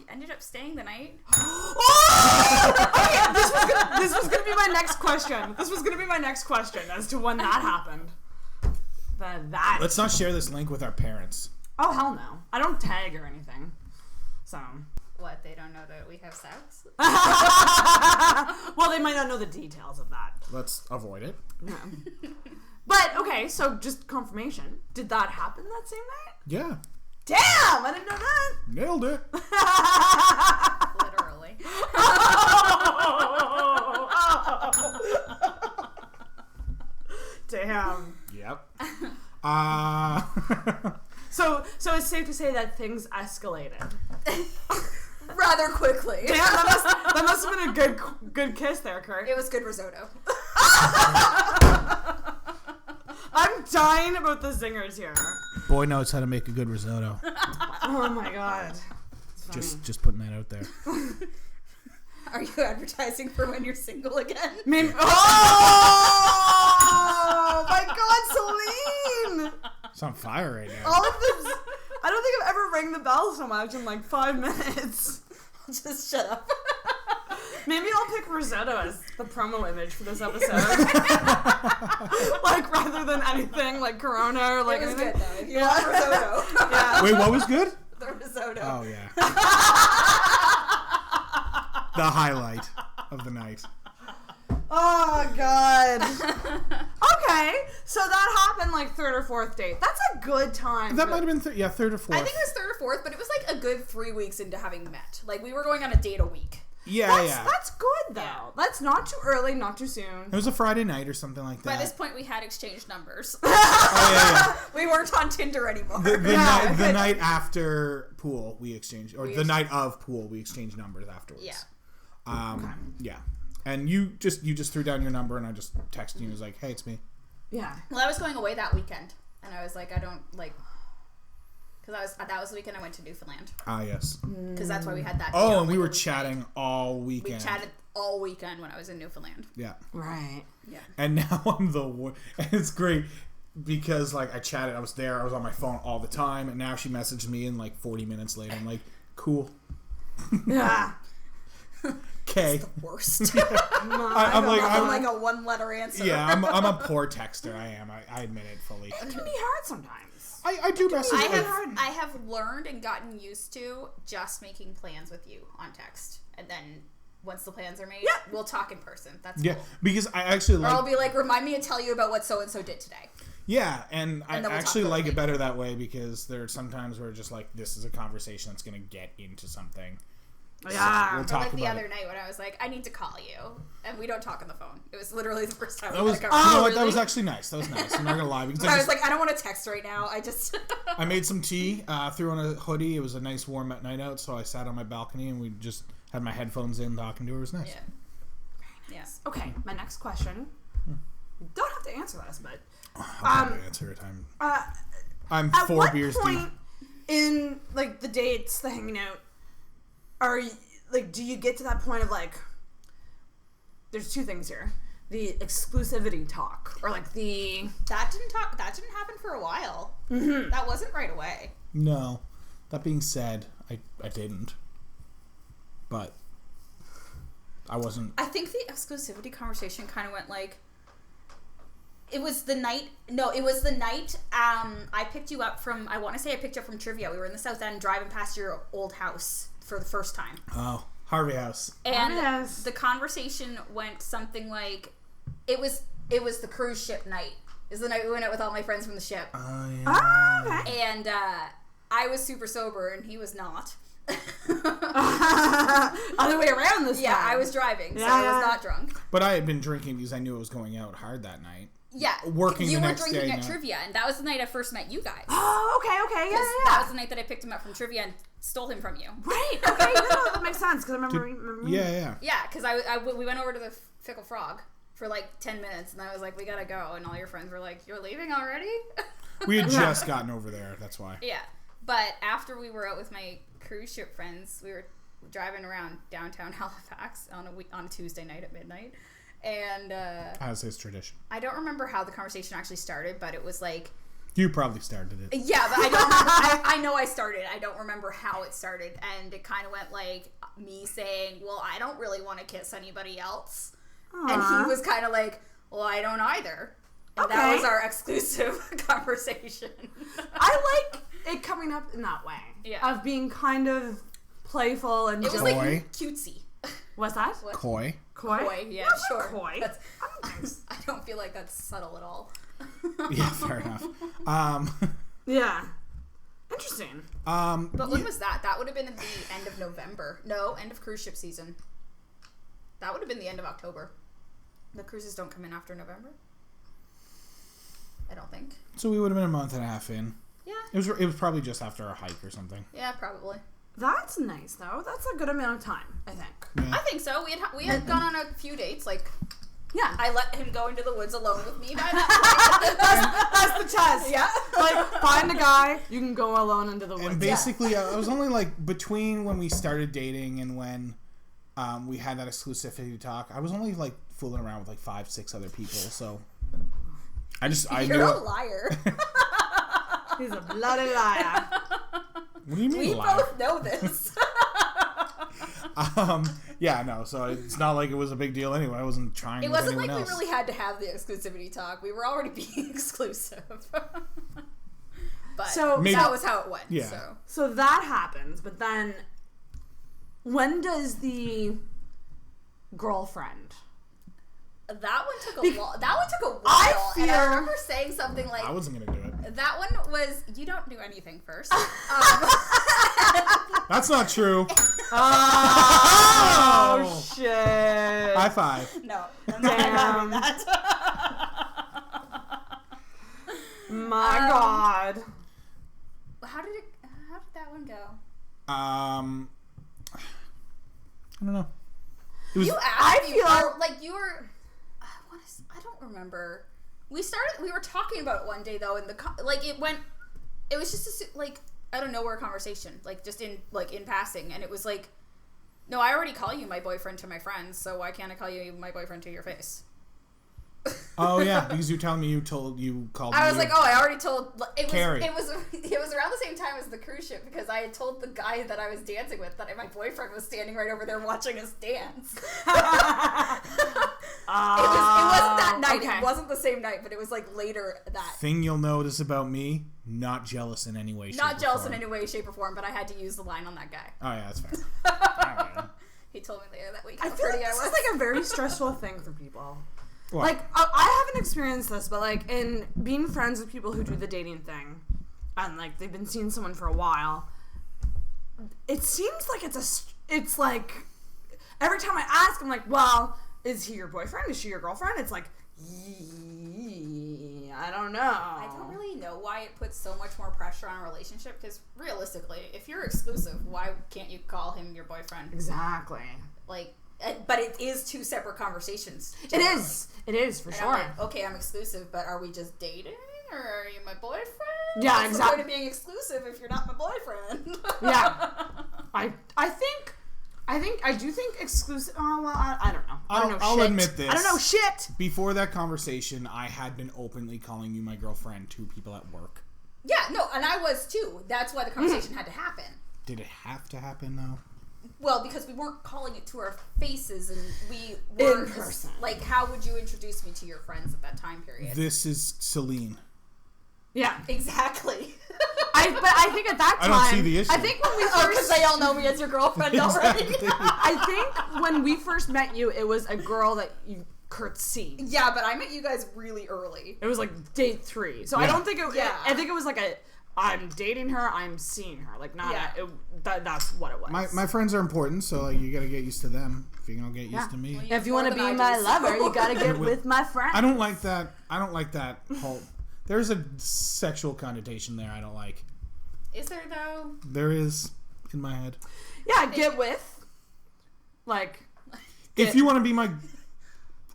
ended up staying the night. Okay, this was gonna be my next question. This was gonna be my next question as to when that happened. That. Let's not share this link with our parents. Oh hell no! I don't tag or anything. So. What? They don't know that we have sex? Well, they might not know the details of that. Let's avoid it. Yeah. But okay, so just confirmation. Did that happen that same night? Yeah. Damn! I didn't know that. Nailed it. Literally. Damn. Yep. So it's safe to say that things escalated. Rather quickly. Damn, that must have been a good kiss there, Kurt. It was good risotto. I'm dying about the zingers here. Boy knows how to make a good risotto. Oh my god. Just putting that out there. Are you advertising for when you're single again? Oh my god, Selene! It's on fire right now. All of this. I don't think I've ever rang the bell so much in like 5 minutes. Just shut up. Maybe I'll pick risotto as the promo image for this episode. Like rather than anything like Corona or like It was anything. good though. If you want risotto. Yeah. Wait, what was good? The risotto. Oh yeah. The highlight of the night. Oh, God. Okay, so that happened like third or fourth date. That's a good time. That might have been third or fourth. I think it was third or fourth, but it was like a good 3 weeks into having met. Like we were going on a date a week. That's good though. That's not too early, not too soon. It was a Friday night or something like that. By this point, we had exchanged numbers. Oh, yeah. We weren't on Tinder anymore. The night after pool, we exchanged, or the night of pool, we exchanged numbers afterwards. Yeah. Yeah. And you just threw down your number, and I just texted you and was like, "Hey, it's me." Yeah. Well, I was going away that weekend, and I was like, I don't like, because that was the weekend I went to Newfoundland. Ah, yes. Because that's why we had that. Oh, and we were chatting all weekend. We chatted all weekend when I was in Newfoundland. Yeah. Right. Yeah. And now I'm and it's great because like I chatted, I was there, I was on my phone all the time, and now she messaged me in like 40 minutes later. I'm like, cool. Yeah. Okay. The worst. I'm like a one-letter answer. Yeah, I'm a poor texter. I am. I admit it fully. It can be hard sometimes. I do message. I have learned and gotten used to just making plans with you on text, and then once the plans are made, we'll talk in person. That's cool. Because I actually or I'll be like, remind me to tell you about what so and so did today. Yeah, and I actually like it better that way because there are some times where just like this is a conversation that's going to get into something. Yeah. So we'll talk like the about other night when I was like, I need to call you, and we don't talk on the phone. It was literally the first time. That was that was actually nice. That was nice. I'm not gonna lie because I was like, I don't want to text right now. I just I made some tea, threw on a hoodie. It was a nice warm night out, so I sat on my balcony and we just had my headphones in talking to her. It was nice. Yeah. Yes. Okay, my next question. You don't have to answer this, but I'll answer it. I'm at 4 what beers point deep. in like the dates, the hanging out, are you, like, do you get to that point of like, there's two things here: the exclusivity talk, or like the that didn't happen for a while. Mm-hmm. That wasn't right away. No. That being said, I didn't. But I wasn't. I think the exclusivity conversation kind of went like. It was the night. No, it was the night. I picked you up from. I want to say I picked you up from Trivia. We were in the South End, driving past your old house for the first time. Oh, Harvey House. And the conversation went something like, it was the cruise ship night. Is the night we went out with all my friends from the ship. Oh yeah. oh, okay. And I was super sober and he was not. Other way around this time. Yeah, I was driving, so I was not drunk. But I had been drinking because I knew I was going out hard that night. Yeah, Working you the were next drinking day at now. Trivia, and that was the night I first met you guys. Oh, okay, yeah. That was the night that I picked him up from Trivia and stole him from you. Right. Okay, no, that makes sense because I remember. Yeah. Yeah, because we went over to the Fickle Frog for like 10 minutes, and I was like, we gotta go, and all your friends were like, you're leaving already? We had just gotten over there. That's why. Yeah, but after we were out with my cruise ship friends, we were driving around downtown Halifax on a Tuesday night at midnight. And As is tradition. I don't remember how the conversation actually started, but it was like, You probably started it. yeah, but I don't remember. I know I started. I don't remember how it started, and it kind of went like me saying, "Well, I don't really want to kiss anybody else," and he was kind of like, "Well, I don't either." And that was our exclusive conversation. I like it coming up in that way. Yeah. Of being kind of playful and It was Coy. like cutesy. What's that? What? Coy. Coy? Coy, yeah, Not sure. Coy. That's, I don't feel like that's subtle at all. Yeah, fair enough. Yeah. Interesting. But when was that? That would have been at the end of November. No, end of cruise ship season. That would have been the end of October. The cruises don't come in after November. I don't think. So we would have been a month and a half in. Yeah. It was probably just after a hike or something. Yeah, probably. That's nice, though. That's a good amount of time, I think. Yeah. I think so. We had gone on a few dates. Like, Yeah. I let him go into the woods alone with me by that That's the test. Yeah. Like, find a guy, you can go alone into the woods. And basically, I was only like between when we started dating and when we had that exclusivity talk. I was only like fooling around with like 5-6 other people. So I You're knew a it. liar. He's a bloody liar. What do you mean? We liar? both know this. Yeah, no. So it's not like it was a big deal anyway. I wasn't trying. It with wasn't anyone like else. we really had to have the exclusivity talk. We were already being exclusive. But So- Maybe- that was how it went. Yeah. So that happens, but then when does the girlfriend That one took a while. I feel... And I remember saying something like... I wasn't going to do it. That one was, you don't do anything first. That's not true. Oh, shit. High five. No. I'm not having that. My God. How did that one go? I don't know. It was, You asked me, like you were... I don't remember. We were talking about it one day though, and it was just out of nowhere conversation, like just in passing, and it was like, no, I already call you my boyfriend to my friends, so why can't I call you my boyfriend to your face? oh yeah, because you telling me you called me. I was like, I already told. Carrie. It was around the same time as the cruise ship, because I had told the guy that I was dancing with that my boyfriend was standing right over there watching us dance. It wasn't that night. Okay. It wasn't the same night, but it was later that. Thing you'll notice about me, not jealous in any way, shape, or form. Not jealous in any way, shape, or form, but I had to use the line on that guy. Oh yeah, that's fair. He told me later that week how pretty I was. This is a very stressful thing for people. What? I haven't experienced this, but in being friends with people who do the dating thing, and they've been seeing someone for a while, it seems like it's like every time I ask, I'm like, well, is he your boyfriend? Is she your girlfriend? It's like, I don't know. I don't really know why it puts so much more pressure on a relationship, because realistically, if you're exclusive, why can't you call him your boyfriend? Exactly. But it is two separate conversations. Generally. It is for sure. Okay, I'm exclusive, but are we just dating, or are you my boyfriend? Yeah, What's exactly. the point of being exclusive if you're not my boyfriend? Yeah, I do think exclusive. Oh well, I don't know. I'll admit this. I don't know shit. Before that conversation, I had been openly calling you my girlfriend to people at work. Yeah, no, and I was too. That's why the conversation had to happen. Did it have to happen though? Well, because we weren't calling it to our faces, and we were in person. How would you introduce me to your friends at that time period? This is Selene. Yeah, exactly. But I think at that time, I don't see the issue. I think when we first, because they all know me as your girlfriend already. I think when we first met you, it was a girl that you Kurt's seen. Yeah, but I met you guys really early. It was date 3, so yeah. I don't think it. Yeah. I think it was I'm dating her, I'm seeing her. That's what it was. My friends are important, so you gotta get used to them if you're gonna get used to me. Well, if you want to be my lover, you gotta get with my friends. I don't like that whole... There's a sexual connotation there I don't like. Is there, though? There is, in my head. Yeah, get with. If you want to be my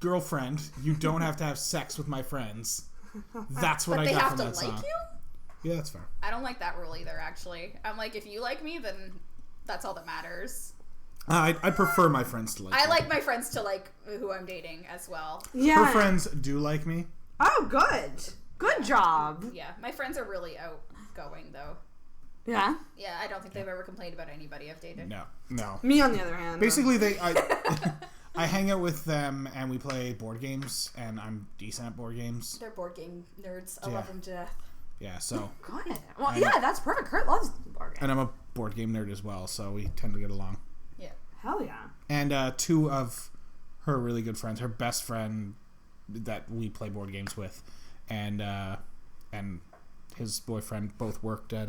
girlfriend, you don't have to have sex with my friends. That's what I got from that song. But they have to like you? Yeah, that's fair. I don't like that rule either, actually. I'm like, if you like me, then that's all that matters. I prefer my friends to like me. I like my friends to like who I'm dating as well. Yeah. Her friends do like me. Oh, good. Good job. Yeah, my friends are really outgoing, though. Yeah? Yeah, I don't think they've ever complained about anybody I've dated. No. Me, on the other hand. Basically, I hang out with them and we play board games, and I'm decent at board games. They're board game nerds. I love them to death. Yeah, so... Good. Well, that's perfect. Kurt loves board games. And I'm a board game nerd as well, so we tend to get along. Yeah. Hell yeah. And 2 of her really good friends, her best friend that we play board games with, and his boyfriend both worked at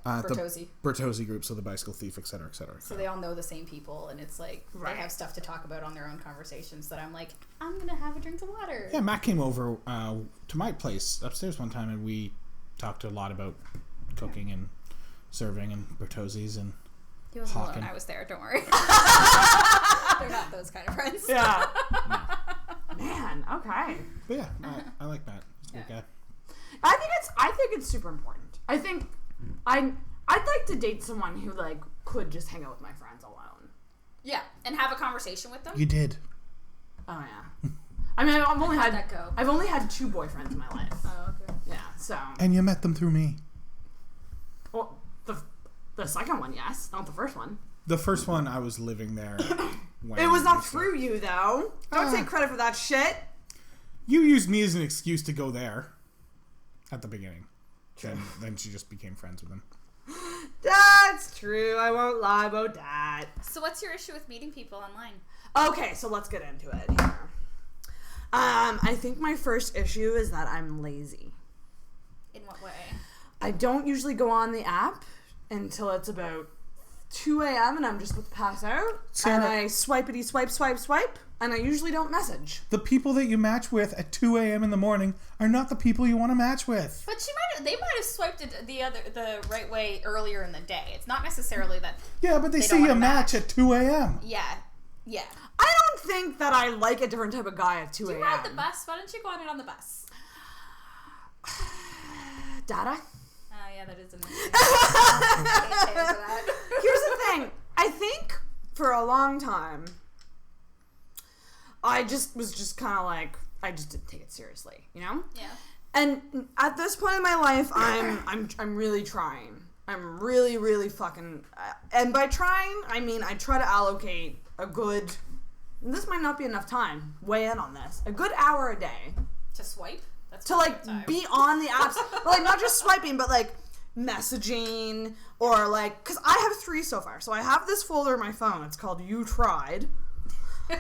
Bertozzi. The Bertozzi group, so the Bicycle Thief, et cetera, et cetera. So they all know the same people, and it's they have stuff to talk about on their own conversations that I'm like, I'm going to have a drink of water. Yeah, Matt came over to my place upstairs one time, and we talked a lot about cooking and serving and Bertozzi's and he wasn't alone. I was there. Don't worry. They're not those kind of friends. Yeah. No. Man, okay. But yeah, I like Matt. He's a good guy. I think it's super important. I think I'd like to date someone who could just hang out with my friends alone. Yeah, and have a conversation with them. You did. Oh yeah. I mean, I've only How'd that go? I've only had 2 boyfriends in my life. Oh, okay. Yeah, so. And you met them through me. Well, the second one, yes, not the first one. The first one, I was living there. It was not through you, though. Don't take credit for that shit. You used me as an excuse to go there at the beginning. Then she just became friends with him. That's true. I won't lie about that. So what's your issue with meeting people online? Okay, so let's get into it here. I think my first issue is that I'm lazy. In what way? I don't usually go on the app until it's about 2 a.m. and I'm just about to pass out. Sarah, and I swipe, and I usually don't message. The people that you match with at 2 a.m. in the morning are not the people you want to match with. But they might have swiped it the right way earlier in the day. It's not necessarily that. Yeah, but they see you match at 2 a.m. Yeah. I don't think that I like a different type of guy at 2 a.m. Do you ride the bus? Why don't you go on the bus? Dada? Oh, yeah, that is amazing. Here's the thing. I think for a long time, I just was kind of like, I just didn't take it seriously, you know? Yeah. And at this point in my life, I'm really trying. I'm really, really fucking... and by trying, I mean I try to allocate a good... This might not be enough time. Weigh in on this. A good hour a day. To swipe? That's to, like, be on the apps. But, like, not just swiping, but, like, messaging or, like... Because I have 3 so far. So I have this folder in my phone. It's called You Tried. And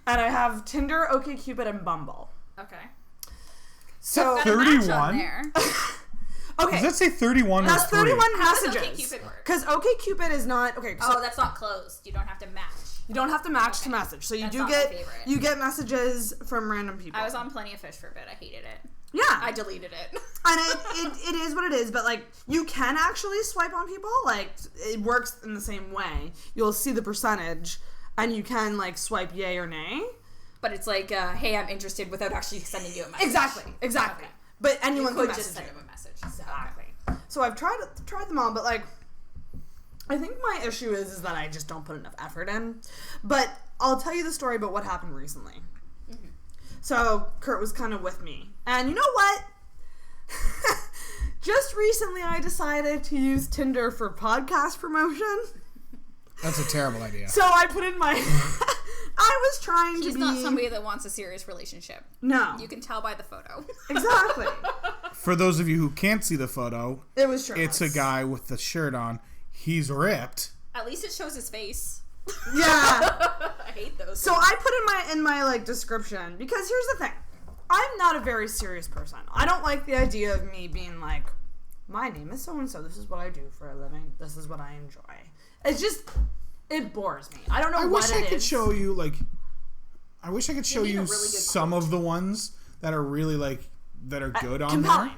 I have Tinder, OkCupid, and Bumble. Okay. So... 31? Okay. Does that say 31 That's or 3? 31 How does messages. OkCupid work? Because OkCupid is not... Okay, so that's not closed. You don't have to match. you don't have to match to message. So you That's do not my get... favorite. You get messages from random people. I was on Plenty of Fish for a bit. I hated it. Yeah. I deleted it. And it is what it is, but, like, you can actually swipe on people. Like, it works in the same way. You'll see the percentage, and you can, like, swipe yay or nay. But it's like, hey, I'm interested without actually sending you a message. Exactly. Okay. But anyone You could can just message send you. him a message. Exactly. So I've tried them all, but, like, I think my issue is that I just don't put enough effort in. But I'll tell you the story about what happened recently. Mm-hmm. So Kurt was kind of with me. And you know what? Just recently I decided to use Tinder for podcast promotion. That's a terrible idea. So I put in my... I was trying to be... He's not somebody that wants a serious relationship. No. You can tell by the photo. Exactly. For those of you who can't see the photo, It was shirtless. it's a guy with the shirt on. He's ripped. At least it shows his face. Yeah. I hate those. So I put in my like description, because here's the thing. I'm not a very serious person. I don't like the idea of me being like, my name is so-and-so. This is what I do for a living. This is what I enjoy. It's just... It bores me. I don't know what it is. I wish I could show you, like... I wish I could show you really good some quote. of the ones that are really, like... That are good on compelling. there.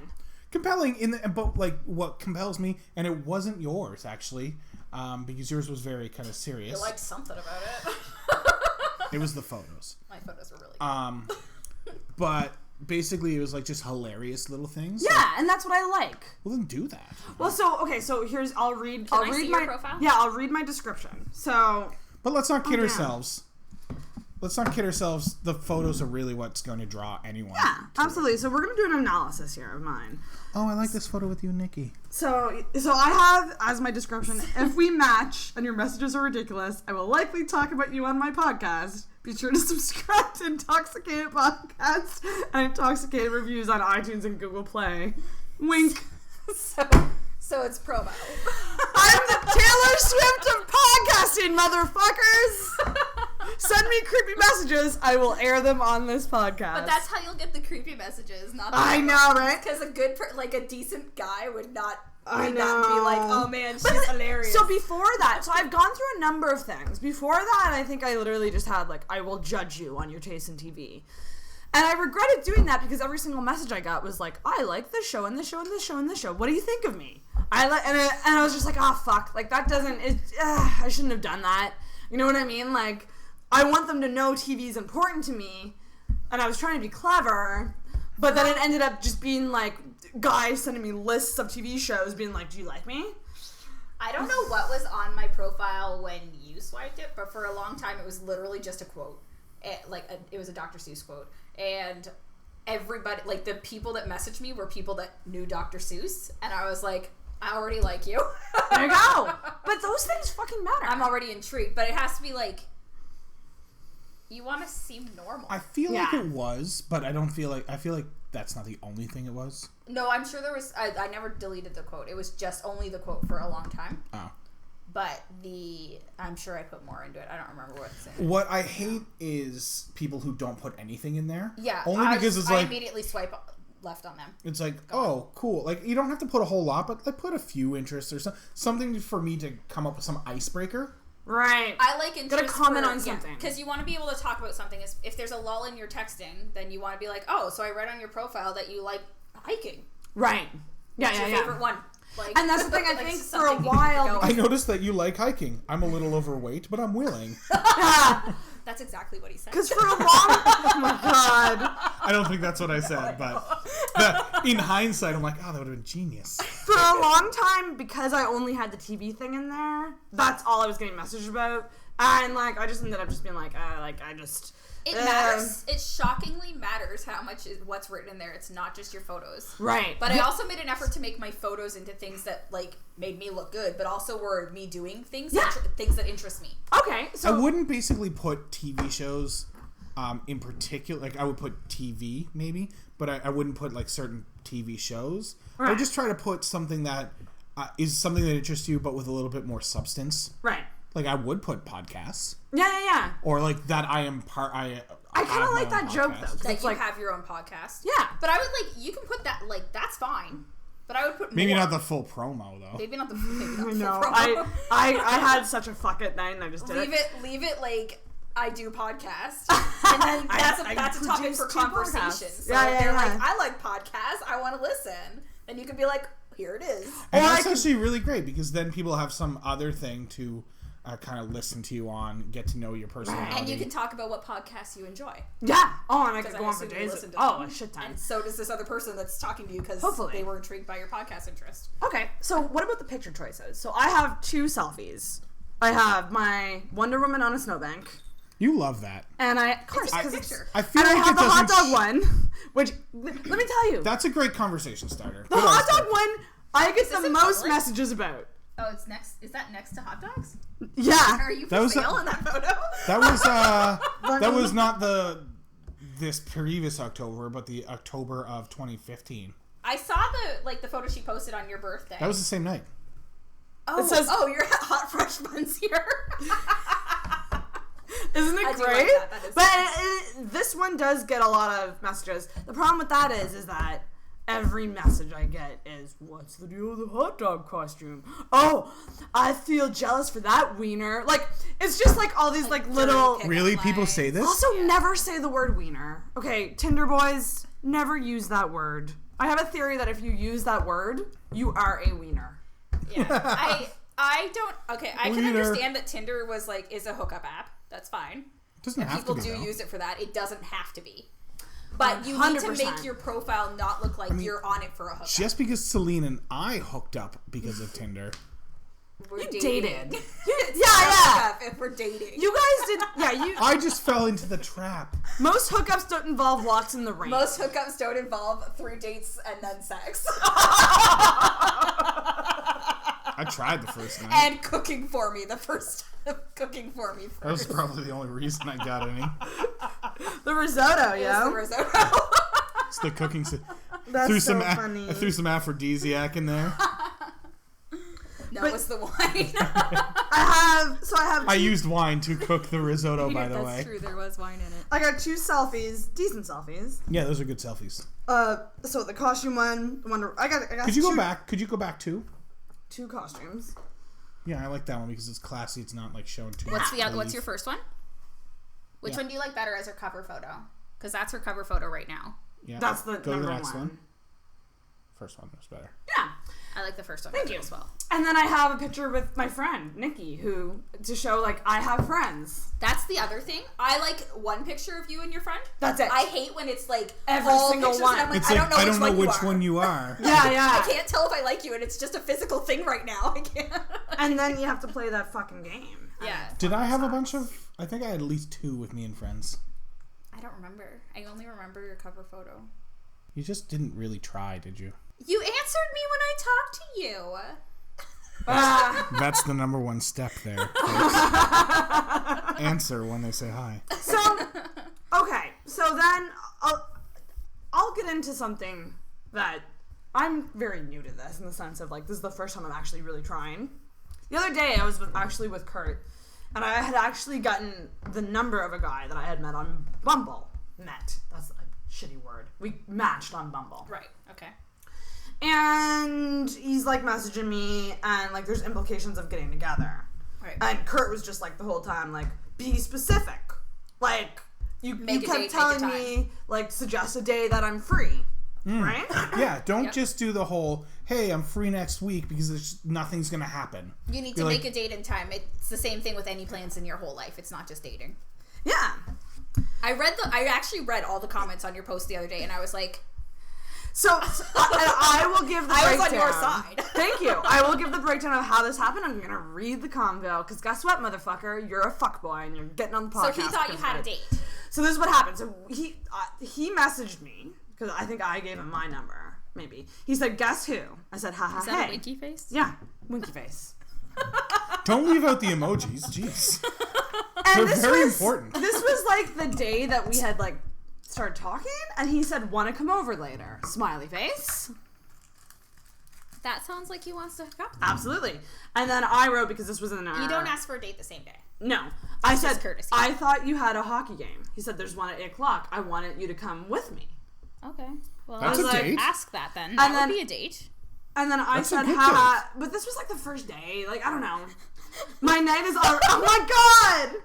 Compelling. But, like, what compels me... And it wasn't yours, actually. Because yours was very kind of serious. You like something about it. It was the photos. My photos were really good. But... Basically, it was like just hilarious little things. Yeah, Like, and that's what I like. well, then do that. Well, so here's I'll read I see my your profile? Yeah, I'll read my description. So But let's not kid yeah. ourselves. Let's not kid ourselves. The photos are really what's going to draw anyone. yeah, to it. absolutely. So we're gonna do an analysis here of mine. Oh, I like this photo with you and Nikki. So I have as my description: if we match and your messages are ridiculous, I will likely talk about you on my podcast. Be sure to subscribe to Intoxicated Podcast and Intoxicated Reviews on iTunes and Google Play. Wink. So it's promo. I'm the Taylor Swift of podcasting, motherfuckers! Send me creepy messages. I will air them on this podcast. But that's how you'll get the creepy messages, not the I know, right? Because a decent guy would not I be like, oh man, she's hilarious. So before that, so I've gone through a number of things. Before that, I think I literally just had like, I will judge you on your taste in TV. And I regretted doing that because every single message I got was like, I like this show and this show and this show and this show. What do you think of me? And I was just like, oh fuck, like that doesn't, I shouldn't have done that. You know what I mean? Like, I want them to know TV is important to me, and I was trying to be clever, but then it ended up just being like guys sending me lists of TV shows being like, do you like me? I don't know what was on my profile when you swiped it, but for a long time it was literally just a quote. It was a Dr. Seuss quote. And everybody, like the people that messaged me were people that knew Dr. Seuss, and I was like, I already like you. There you go. But those things fucking matter. I'm already intrigued, but it has to be like, you want to seem normal. I feel like it was, but I feel like that's not the only thing it was. No, I'm sure there was, I never deleted the quote. It was just only the quote for a long time. Oh. but I'm sure I put more into it. I don't remember what's in it. What I hate is people who don't put anything in there. Yeah. Only because it's I like... immediately swipe left on them. It's like, oh, cool. Like, you don't have to put a whole lot, but like put a few interests or something for me to come up with some icebreaker. Right. I like interest. Gotta comment on something. Because you want to be able to talk about something. If there's a lull in your texting, then you want to be like, oh, so I read on your profile that you like hiking. Right. Yeah, What's your favorite one? Like, and that's the thing, I like think for a while... I noticed that you like hiking. I'm a little overweight, but I'm willing. That's exactly what he said. Because for a long... Oh my god. I don't think that's what I said, but in hindsight, I'm like, oh, that would have been genius. For a long time, because I only had the TV thing in there, that's all I was getting messaged about. And, like, I just ended up just being like, I just... It matters. It shockingly matters how much is what's written in there. It's not just your photos. Right. But I also made an effort to make my photos into things that, like, made me look good, but also were me doing things, things that interest me. Okay, so... I wouldn't basically put TV shows in particular. Like, I would put TV, maybe, but I wouldn't put, like, certain TV shows. Right. I would just try to put something that is something that interests you, but with a little bit more substance. Right. Like, I would put podcasts. Yeah. Or, like, that I am part... I kind of like that joke, though. That you have your own podcast. Yeah. But I would, like, you can put that, like, that's fine. But I would put maybe more. not the full promo, though. Maybe not the full no, promo. I had such a fuck it night and I just did Leave it, like... I do podcast, and then that's a topic for conversation. So they're like, I like podcasts, I want to listen. Then you could be like, here it is. And that's actually really great because then people have some other thing to kind of listen to you on, get to know your personality. And you can talk about what podcasts you enjoy. Yeah. Oh, and I could go on for days. A shit ton. And so does this other person that's talking to you because they were intrigued by your podcast interest. Okay, so what about the picture choices? So I have 2 selfies. I have my Wonder Woman on a snowbank. You love that. And of course, because it's I feel and like I have it the hot doesn't dog one, which, let me tell you. That's a great conversation starter. The hot dog one, I get the most messages about. Oh, it's next. Is that next to hot dogs? Yeah. Are you for sale in that photo? That was not this previous October, but the October of 2015. I saw the photo she posted on your birthday. That was the same night. Oh, you're at Hot Fresh Buns here. Isn't it great? Like that. But this one does get a lot of messages. The problem with that is that every message I get is, what's the deal with the hot dog costume? Oh, I feel jealous for that wiener. Like, it's just like all these like little... Really? People say this? Also, never say the word wiener. Okay, Tinder boys, never use that word. I have a theory that if you use that word, you are a wiener. Yeah. I don't... Okay, I can understand that Tinder is a hookup app. That's fine. It doesn't have to be, People do use it for that. It doesn't have to be. But you need to make your profile not look like you're on it for a hookup. Just because Selene and I hooked up because of Tinder. We're dated. Yeah. If we're dating. You guys did... Yeah, I just fell into the trap. Most hookups don't involve walks in the rain. Most hookups don't involve 3 dates and then sex. I tried the first night. And cooking for me the first time. Cooking for me first. That was probably the only reason I got any. The risotto, yeah. The risotto. It's the cooking. That's so funny. I threw some aphrodisiac in there. No, it was the wine. I used wine to cook the risotto, by the way. That's true, there was wine in it. I got 2 selfies, decent selfies. Yeah, those are good selfies. So the costume one, I got Could you go back? Could you go back 2? 2 costumes. Yeah, I like that one because it's classy. It's not like showing too much. What's What's your first one? Which one do you like better as her cover photo? Because that's her cover photo right now. Yeah, that's the go to number the next 1. one. First one was better. Yeah, I like the first one. Thank you as well. And then I have a picture with my friend Nikki, who to show like I have friends. That's the other thing. I like one picture of you and your friend. That's it. I hate when it's like every all single pictures one. And I'm like, it's I like, don't know which one you are. Yeah. I can't tell if I like you, and it's just a physical thing right now. I can't. And then you have to play that fucking game. Yeah. Did I have a bunch of? I think I had at least 2 with me and friends. I don't remember. I only remember your cover photo. You just didn't really try, did you? You answered me when I talked to you. That's the number 1 step there. Answer when they say hi. So, okay. So then I'll get into something that I'm very new to this in the sense of like this is the first time I'm actually really trying. The other day, I was actually with Kurt, and I had actually gotten the number of a guy that I had met on Bumble. That's a shitty word. We matched on Bumble. Right. Okay. And he's, like, messaging me, and, like, there's implications of getting together. Right. And Kurt was just, like, the whole time, like, be specific. Like, you kept telling me, like, suggest a day that I'm free. Right? Yeah, don't just do the whole, hey, I'm free next week, because nothing's going to happen. You need to make a date and time. It's the same thing with any plans in your whole life. It's not just dating. Yeah. I actually read all the comments on your post the other day, and I was like... So I will give the breakdown. I was on your side. Thank you. I will give the breakdown of how this happened. I'm going to read the convo, because guess what, motherfucker? You're a fuckboy, and you're getting on the podcast. So he thought you had a date. So this is what happened. So he messaged me, because I think I gave him my number, maybe. He said, guess who? I said, ha ha, hey. Is that a winky face? Yeah, winky face. Don't leave out the emojis, jeez. And they're very important. This was like the day that we had like started talking, and he said, want to come over later? Smiley face. That sounds like he wants to hook up. Absolutely. And then I wrote, because this was in our... You don't ask for a date the same day. No. I said, courtesy. I thought you had a hockey game. He said, there's one at 8 o'clock. I wanted you to come with me. Okay. Well, that's a date. Ask that then. That would be a date. And then I That's said, a good haha. But this was like the first day. Like, I don't know. My night is already... Oh my God!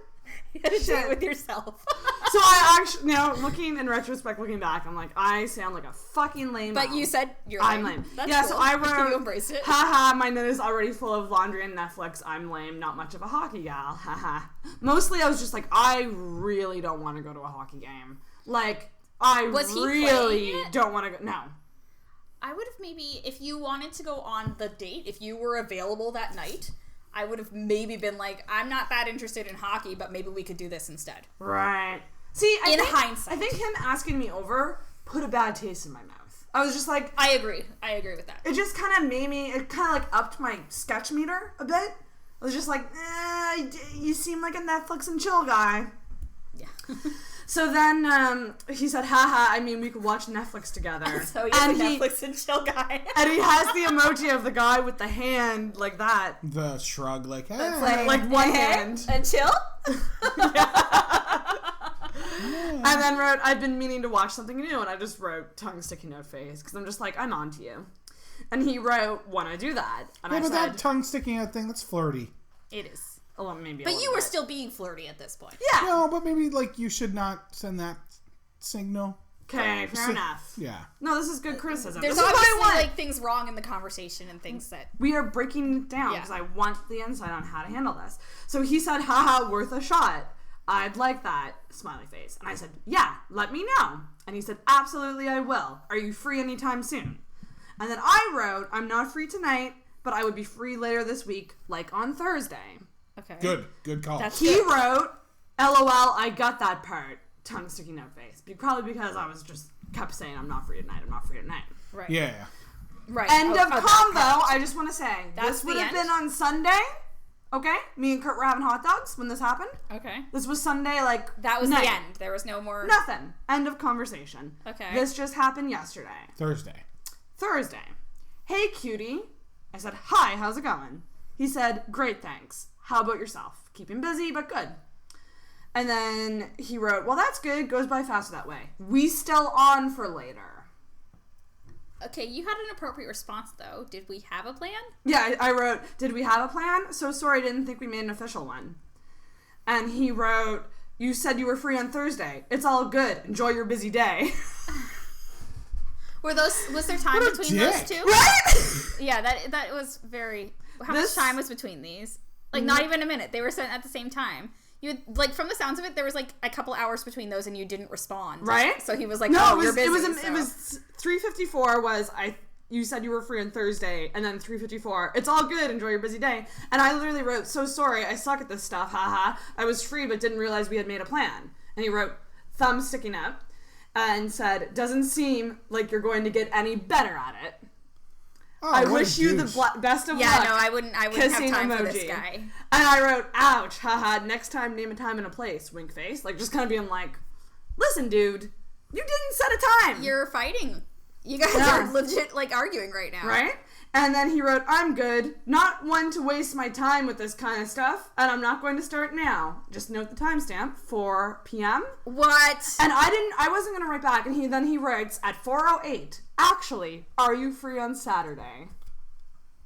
You had to do it with yourself. So I actually, looking in retrospect, looking back, I'm like, I sound like a fucking lame. But you said you're I'm lame. lame. That's yeah, cool. so I wrote, You embraced it. haha, my night is already full of laundry and Netflix. I'm lame, not much of a hockey gal. Haha. Mostly I was just like, I really don't want to go to a hockey game. Like, Was he really playing it? don't want to go. No. I would have maybe, if you wanted to go on the date, if you were available that night, I would have maybe been like, I'm not that interested in hockey, but maybe we could do this instead. Right. See, in hindsight. I think him asking me over put a bad taste in my mouth. I was just like... I agree with that. It just kind of made me... It kind of like upped my sketch meter a bit. I was just like, you seem like a Netflix and chill guy. Yeah. So then he said, haha, I mean, we could watch Netflix together. So he's a Netflix and chill guy. And he has the emoji of the guy with the hand like that. The shrug, like, hey. Like one hand. And chill? And then wrote, I've been meaning to watch something new. And I just wrote tongue sticky note face. Because I'm just like, I'm on to you. And he wrote, wanna do that? And yeah, I but said, that tongue sticking out thing, that's flirty. It is. Well, maybe but you were still being flirty at this point. Yeah. No, but maybe, like, you should not send that signal. Okay, fair enough. Yeah. No, this is good criticism. There's this is obviously, what I want. like, things wrong in the conversation and things that... We are breaking it down because I want the insight on how to handle this. So he said, haha, worth a shot. I'd like that. Smiley face. And I said, yeah, let me know. And he said, absolutely I will. Are you free anytime soon? And then I wrote, I'm not free tonight, but I would be free later this week, like on Thursday. Okay. Good call. He wrote, LOL, I got that part. Tongue sticky note face. Probably because I was just kept saying, I'm not free tonight, I'm not free tonight. Right. Yeah. Right. End of convo. I just want to say, That's this would the have end? been on Sunday. Okay? Me and Kurt were having hot dogs when this happened. Okay. This was Sunday, like, That was night. the end. There was no more... Nothing. End of conversation. Okay. This just happened yesterday. Thursday. Hey, cutie. I said, hi, how's it going? He said, great, thanks. How about yourself? Keeping busy, but good. And then he wrote, well, that's good. Goes by faster that way. We still on for later. Okay, you had an appropriate response, though. Did we have a plan? Yeah, I wrote, did we have a plan? So sorry, didn't think we made an official one. And he wrote, you said you were free on Thursday. It's all good. Enjoy your busy day. Was there time What a between dick. those two? Right? Yeah, that was very... How much time was between these? Like, not even a minute. They were sent at the same time. You had, like, from the sounds of it, there was like a couple hours between those, and you didn't respond. Right? So he was like, No, "Oh, it you're busy." It was 3:54 was you said you were free on Thursday, and then 3:54. It's all good. Enjoy your busy day. And I literally wrote, so sorry, I suck at this stuff. Haha. I was free, but didn't realize we had made a plan. And he wrote, thumb sticking up, and said, doesn't seem like you're going to get any better at it. Oh, I what wish a you douche. the best of luck. Yeah, no, I wouldn't have Kissing time for emoji. this guy. And I wrote, ouch, haha, next time name a time and a place, wink face. Like, just kind of being like, listen, dude, you didn't set a time. You're fighting. You guys Yeah. are legit, like, arguing right now. Right? And then he wrote, I'm good. Not one to waste my time with this kind of stuff. And I'm not going to start now. Just note the timestamp, 4 p.m. What? And I wasn't going to write back. And he writes at 4:08, actually, are you free on Saturday?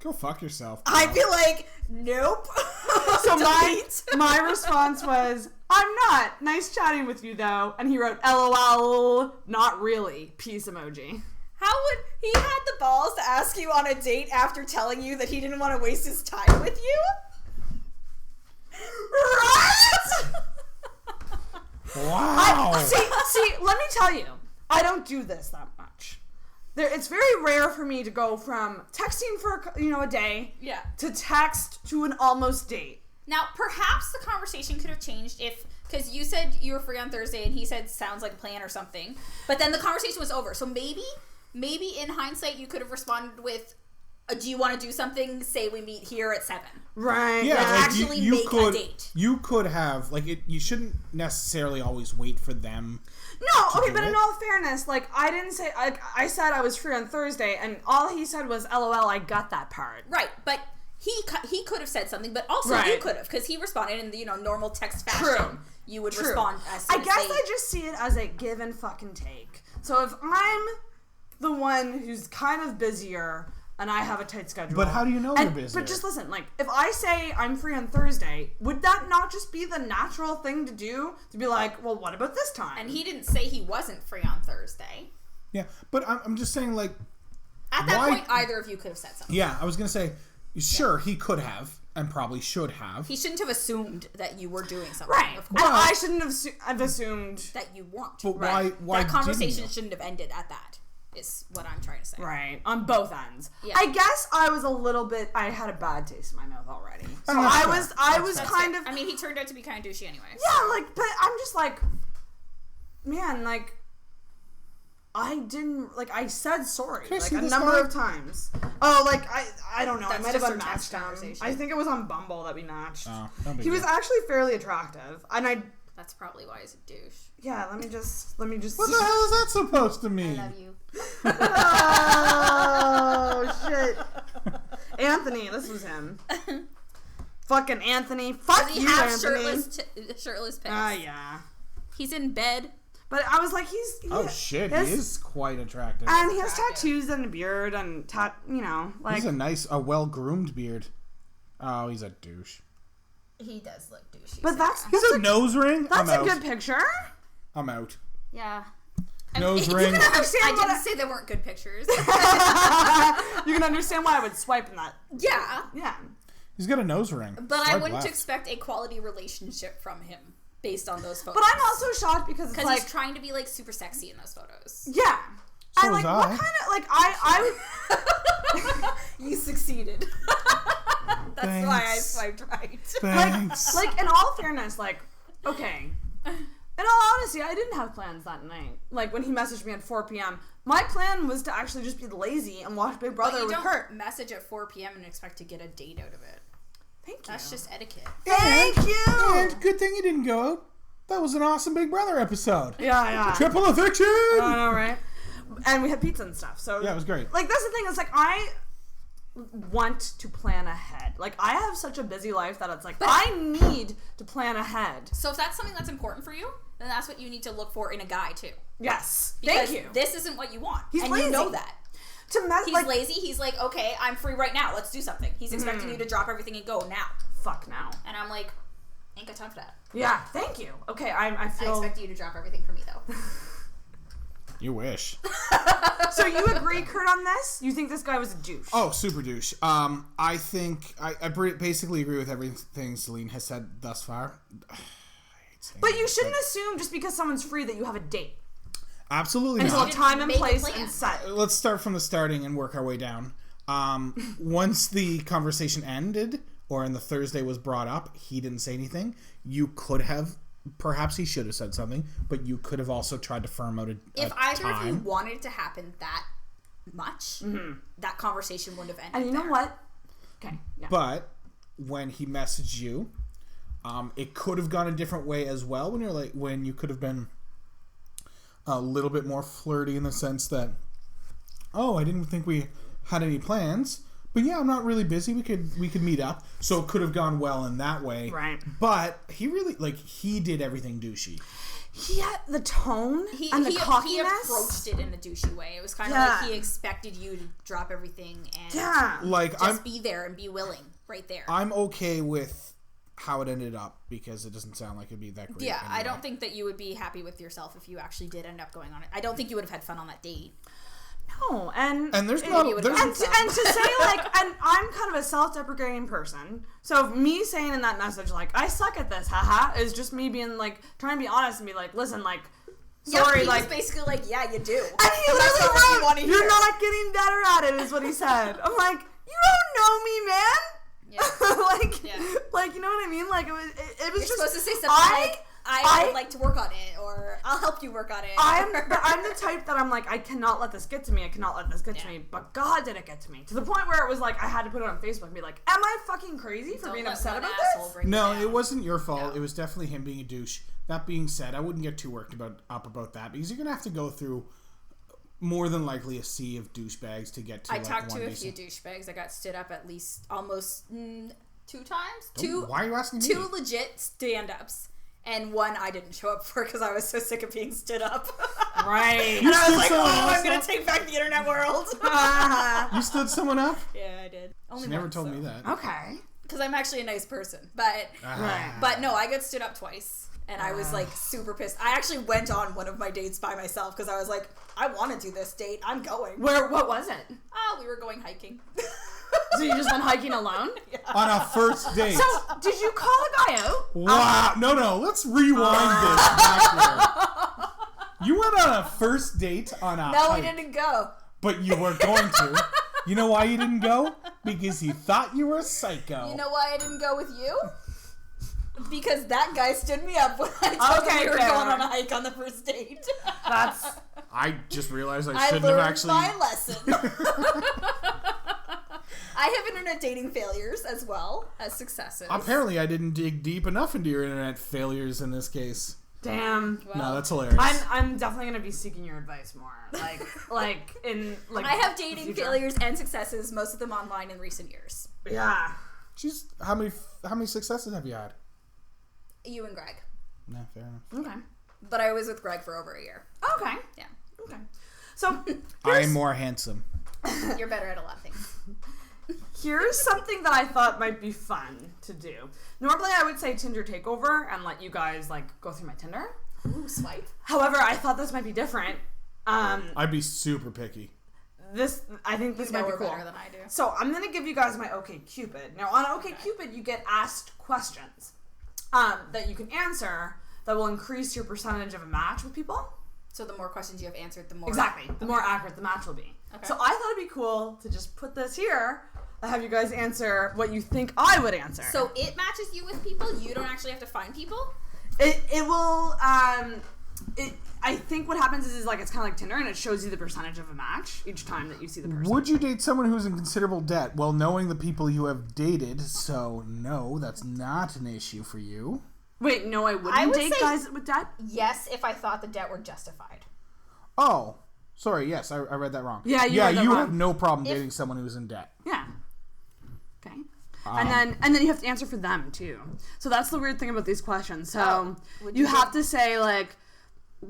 Go fuck yourself. I'd be like, nope. So my response was, I'm not. Nice chatting with you, though. And he wrote, LOL, not really. Peace emoji. How would he had the balls to ask you on a date after telling you that he didn't want to waste his time with you? Right? Wow. See, let me tell you, I don't do this that much. It's very rare for me to go from texting for a day to text to an almost date. Now, perhaps the conversation could have changed because you said you were free on Thursday and he said sounds like a plan or something, but then the conversation was over. So maybe in hindsight you could have responded with, do you want to do something? Say we meet here at 7. Right. Yeah, actually you make could, a date. You could have, you shouldn't necessarily always wait for them. No, okay, but in all fairness, I didn't say, I said I was free on Thursday, and all he said was, LOL, I got that part. Right, but he could have said something, but also you could have, because he responded in the normal text fashion. True. You would respond as soon I guess I just see it as a give and fucking take. So if I'm the one who's kind of busier and I have a tight schedule. But how do you know you're busier? But just listen, if I say I'm free on Thursday, would that not just be the natural thing to do? To be like, well, what about this time? And he didn't say he wasn't free on Thursday. Yeah, but I'm just saying, at that point, either of you could have said something. Yeah, I was going to say, sure, he could have, and probably should have. He shouldn't have assumed that you were doing something. Right. Of course. And I shouldn't have assumed that you weren't. But right. why that conversation didn't you? shouldn't have ended at that, is what I'm trying to say. Right. On both ends. Yeah. I guess I was I had a bad taste in my mouth already. So That's I was That's kind it. of... I mean, he turned out to be kind of douchey anyway. Yeah, but I'm just man, I didn't, I said sorry, a number of times. Oh, I don't know, I might have unmatched him. I think it was on Bumble that we matched. Oh, he was actually fairly attractive, and That's probably why he's a douche. yeah, let me just... What the hell is that supposed to mean? I love you. Oh, shit. Anthony, this was him. Fucking Anthony. Fuck Does he you, have Anthony. shirtless pics? Yeah. He's in bed. But I was like, Oh shit, he is quite attractive. And he has tattoos and a beard and He's a well-groomed beard. Oh, he's a douche. He does look douchey. But He's a nose ring. That's a good picture. I'm out. Yeah. Nose ring. You can understand I didn't say they weren't good pictures. You can understand why I would swipe in that. Yeah. Yeah. He's got a nose ring. But Swipe I wouldn't left. expect a quality relationship from him based on those photos. But I'm also shocked because it's he's trying to be super sexy in those photos. Yeah. So I was I. what kind of I You succeeded. That's Thanks. why I swiped right. Thanks. in all fairness, okay. In all honesty, I didn't have plans that night. When he messaged me at 4 p.m., my plan was to actually just be lazy and watch Big Brother with Kurt. Message at 4 p.m. and expect to get a date out of it. Thank you. That's just etiquette. Thank you. And good thing you didn't go out. That was an awesome Big Brother episode. Yeah. Triple eviction. I know, right? And we had pizza and stuff. So yeah, it was great. That's the thing. It's I want to plan ahead. I have such a busy life that it's I need to plan ahead. So if that's something that's important for you, then that's what you need to look for in a guy too. Yes. Because Thank you. this isn't what you want. He's and lazy. You know that. He's lazy. He's okay, I'm free right now. Let's do something. He's expecting you to drop everything and go now. Fuck now. And I'm ain't got time for that. Yeah, thank you. Okay, I feel... I expect you to drop everything for me though. You wish. So you agree, Kurt, on this? You think this guy was a douche? Oh, super douche. I think I basically agree with everything Selene has said thus far. But you shouldn't assume just because someone's free that you have a date. Absolutely Until not. a time and Make a place plan. and set. Let's start from the starting and work our way down. Once the conversation ended, or in the Thursday was brought up, he didn't say anything. You could have, perhaps he should have said something, but you could have also tried to firm out a If either time. of you wanted it to happen that much, that conversation wouldn't have ended. And you know there. what? Okay. Yeah. But when he messaged you, it could have gone a different way as well. When you could have been a little bit more flirty in the sense that, oh, I didn't think we had any plans, But yeah, I'm not really busy. We could meet up. So it could have gone well in that way. Right. But he really, he did everything douchey. He had the tone and the cockiness. He approached it in a douchey way. It was kind of like he expected you to drop everything and just be there and be willing right there. I'm okay with how it ended up because it doesn't sound like it'd be that great. Yeah, anyway. I don't think that you would be happy with yourself if you actually did end up going on it. I don't think you would have had fun on that date. No, and there's not and to say and I'm kind of a self-deprecating person, so me saying in that message I suck at this, haha, is just me being trying to be honest and be listen, sorry, he was basically yeah, you do. And he literally wrote, you're not getting better at it, is what he said. I'm like, you don't know me, man. Yeah. You know what I mean? It was You're just supposed to say something I would like to work on it, or I'll help you work on it. I'm the type that I'm I cannot let this get to me. I cannot let this get to me. But God, did it get to me. To the point where it was I had to put it on Facebook and be am I fucking crazy for being upset about this? No, it wasn't your fault. No. It was definitely him being a douche. That being said, I wouldn't get too worked up about that because you're going to have to go through more than likely a sea of douchebags to get to I talked to a few douchebags. I got stood up at least almost 2 times. Why are you asking me? 2 legit stand-ups. And 1 I didn't show up for because I was so sick of being stood up. Right. And I was I'm going to take back the internet world. You stood someone up? Yeah, I did. She never told me that. Okay. Because I'm actually a nice person. But no, I got stood up twice. And I was super pissed. I actually went on one of my dates by myself because I was I want to do this date. I'm going. What was it? Oh, we were going hiking. So you just went hiking alone? Yeah. On a first date. So, did you call a guy out? Wow. No. Let's rewind this back here. You went on a first date on a hike. We didn't go. But you were going to. You know why you didn't go? Because he thought you were a psycho. You know why I didn't go with you? Because that guy stood me up when I told him we were going on a hike on the first date. I just realized I shouldn't have actually... I learned my lesson. I have internet dating failures as well as successes. Apparently I didn't dig deep enough into your internet failures in this case. Damn. Well, no, that's hilarious. I'm definitely gonna be seeking your advice more. I have dating failures and successes, most of them online in recent years. Yeah. Jeez, how many successes have you had? You and Greg. No, fair enough. Okay. But I was with Greg for over a year. Okay. Yeah. Okay. So I'm more handsome. You're better at a lot of things. Here's something that I thought might be fun to do. Normally I would say Tinder Takeover and let you guys go through my Tinder. Ooh, swipe. However, I thought this might be different. I'd be super picky. I think this might be cool. Better than I do. So I'm gonna give you guys my OkCupid. Now on OkCupid you get asked questions that you can answer that will increase your percentage of a match with people. So the more questions you have answered, the more... Exactly. The more accurate the match will be. Okay. So I thought it'd be cool to just put this here and have you guys answer what you think I would answer. So it matches you with people? You don't actually have to find people? It will... I think what happens is it's kind of like Tinder, and it shows you the percentage of a match each time that you see the person. Would you date someone who's in considerable debt? Well, knowing the people you have dated, so no, that's not an issue for you. Wait, no, I wouldn't date guys with debt? Yes, if I thought the debt were justified. Oh, sorry, yes, I read that wrong. Yeah, you read that wrong. Have no problem dating someone who's in debt. Yeah. Okay. And then you have to answer for them, too. So that's the weird thing about these questions. So you have to say,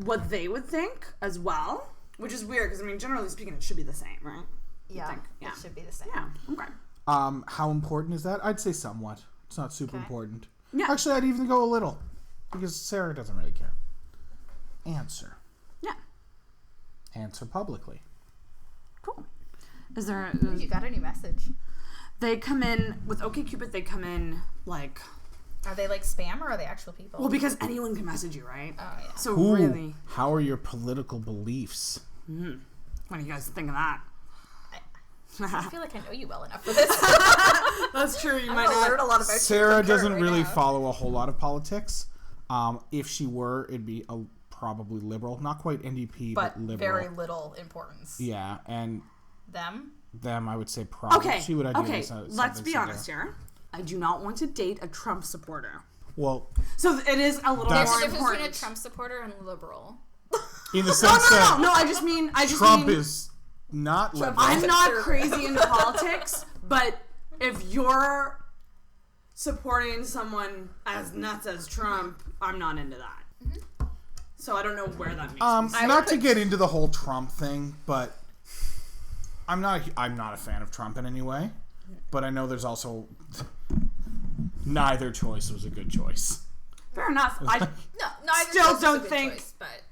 what they would think as well, which is weird because, generally speaking, it should be the same, right? Yeah, it should be the same. Yeah, okay. How important is that? I'd say somewhat. It's not super important. Yeah. Actually, I'd even go a little because Sarah doesn't really care. Answer. Yeah. Answer publicly. Cool. Is there... You got any message? They come in... With OkCupid, they come in, Are they spam or are they actual people? Well, because anyone can message you, right? Oh, yeah. So really... How are your political beliefs? What do you guys think of that? I feel like I know you well enough for this. That's true. You I might not learn a lot about Sarah doesn't really follow a whole lot of politics. If she were, it'd be probably liberal. Not quite NDP, but liberal. Very little importance. Yeah, and... Them, I would say probably. Okay, she would let's be honest here. I do not want to date a Trump supporter. Well... So it is a little more important. There's a difference between a Trump supporter and liberal. In the sense that... No, I just mean... Trump is not liberal. I'm not crazy into politics, But if you're supporting someone as nuts as Trump, I'm not into that. Mm-hmm. So I don't know where that makes sense. Not to get into the whole Trump thing, but I'm not a fan of Trump in any way. But I know there's also neither choice was a good choice. Fair enough. I neither still choice don't was a good think. choice, but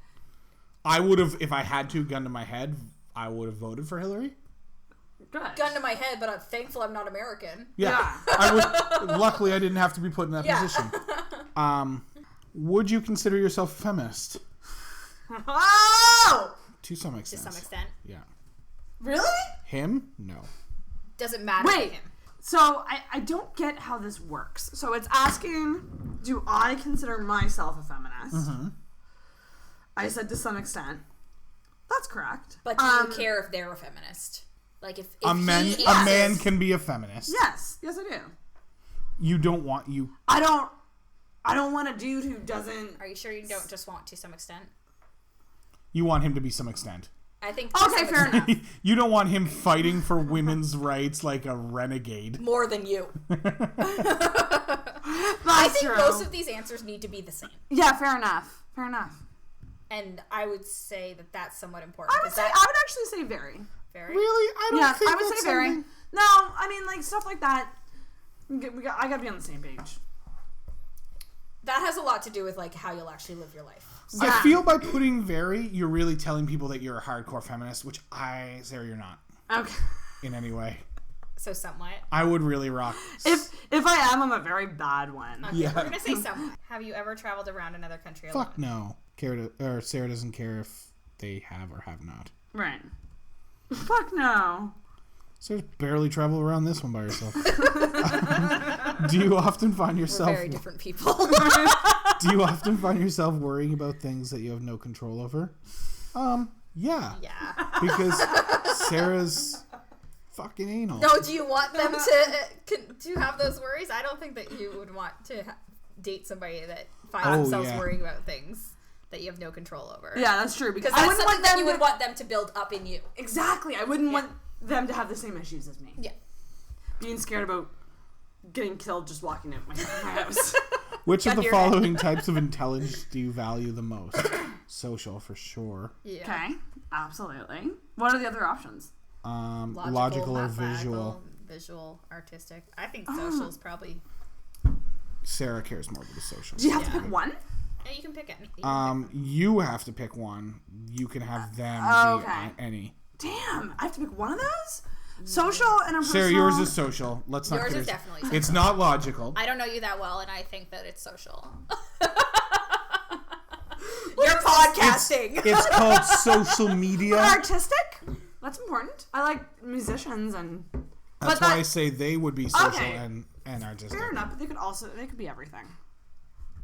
I would have, if I had to, gun to my head, I would have voted for Hillary. Good. gun to my head, but I'm thankful I'm not American. Yeah. I would. Luckily, I didn't have to be put in that position. Would you consider yourself a feminist? Oh! To some extent. To some extent. Yeah. Really? Him? No. Doesn't matter to him. So I don't get how this works. So it's asking, do I consider myself a feminist? Mm-hmm. I said to some extent. That's correct. But do you care if they're a feminist? Like if a man can be a feminist. Yes. Yes, I do. You don't want I don't want a dude who doesn't. Are you sure you don't just want to some extent? You want him to be some extent. I think. Okay, fair enough. You don't want him fighting for women's rights like a renegade. More than you. I think most of these answers need to be the same. Yeah, fair enough. Fair enough. And I would say that that's somewhat important. I would actually say very. Very? Really? I don't think I would that's say very. something... No, I mean, like, stuff like that. I gotta be on the same page. That has a lot to do with, like, how you'll actually live your life. So. I feel by putting very, you're really telling people that you're a hardcore feminist, which Sarah, you're not. Okay. In any way. So somewhat. I would really rock. If I am, I'm a very bad one. Okay, yeah. we're gonna say somewhat. Have you ever traveled around another country alone? Fuck no. Sarah doesn't care if they have or have not. Right. Fuck no. Sarah's barely travel around this one by herself. Do you often find yourself... We're very different people. Do you often find yourself worrying about things that you have no control over? Yeah. Yeah. Because Sarah's fucking anal. No, do you want them to have those worries? I don't think that you would want to date somebody that finds themselves worrying about things that you have no control over. Yeah, that's true. Because that's something that you would want them to build up in you. Exactly. I wouldn't want them to have the same issues as me. Yeah. Being scared about getting killed just walking out my house. Which of the following types of intelligence do you value the most? Social, for sure. Yeah. Okay. Absolutely. What are the other options? Logical or visual? Visual, artistic. I think social is probably... Sarah cares more about the social. Do you have to pick one? Yeah, you can pick any. You have to pick one. You can have them be any. Damn, I have to pick one of those? Social and a personal... Sarah, yours is social. Let's not... Yours is definitely social. It's not logical. I don't know you that well, and I think that it's social. You're podcasting. It's called social media. But artistic? That's important. I like musicians and... That's why I say they would be social and artistic. Fair enough, but they could be everything.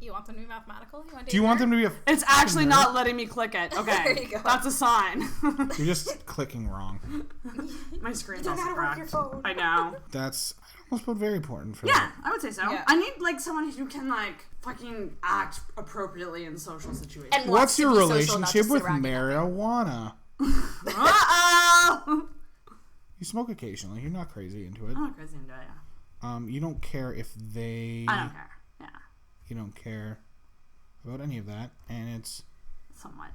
You want them to be mathematical? Do you want them to be a... It's actually not letting me click it. Okay. There you go. That's a sign. You're just clicking wrong. My screen's you also gotta work your phone. I know. That's almost put very important for that. that. I would say so. Yeah. I need, like, someone who can, like, fucking act appropriately in social situations. And what's your relationship with marijuana? Uh-oh! You smoke occasionally. You're not crazy into it. I'm not crazy into it, yeah. You don't care if they... I don't care. Yeah. You don't care about any of that, and it's... Somewhat.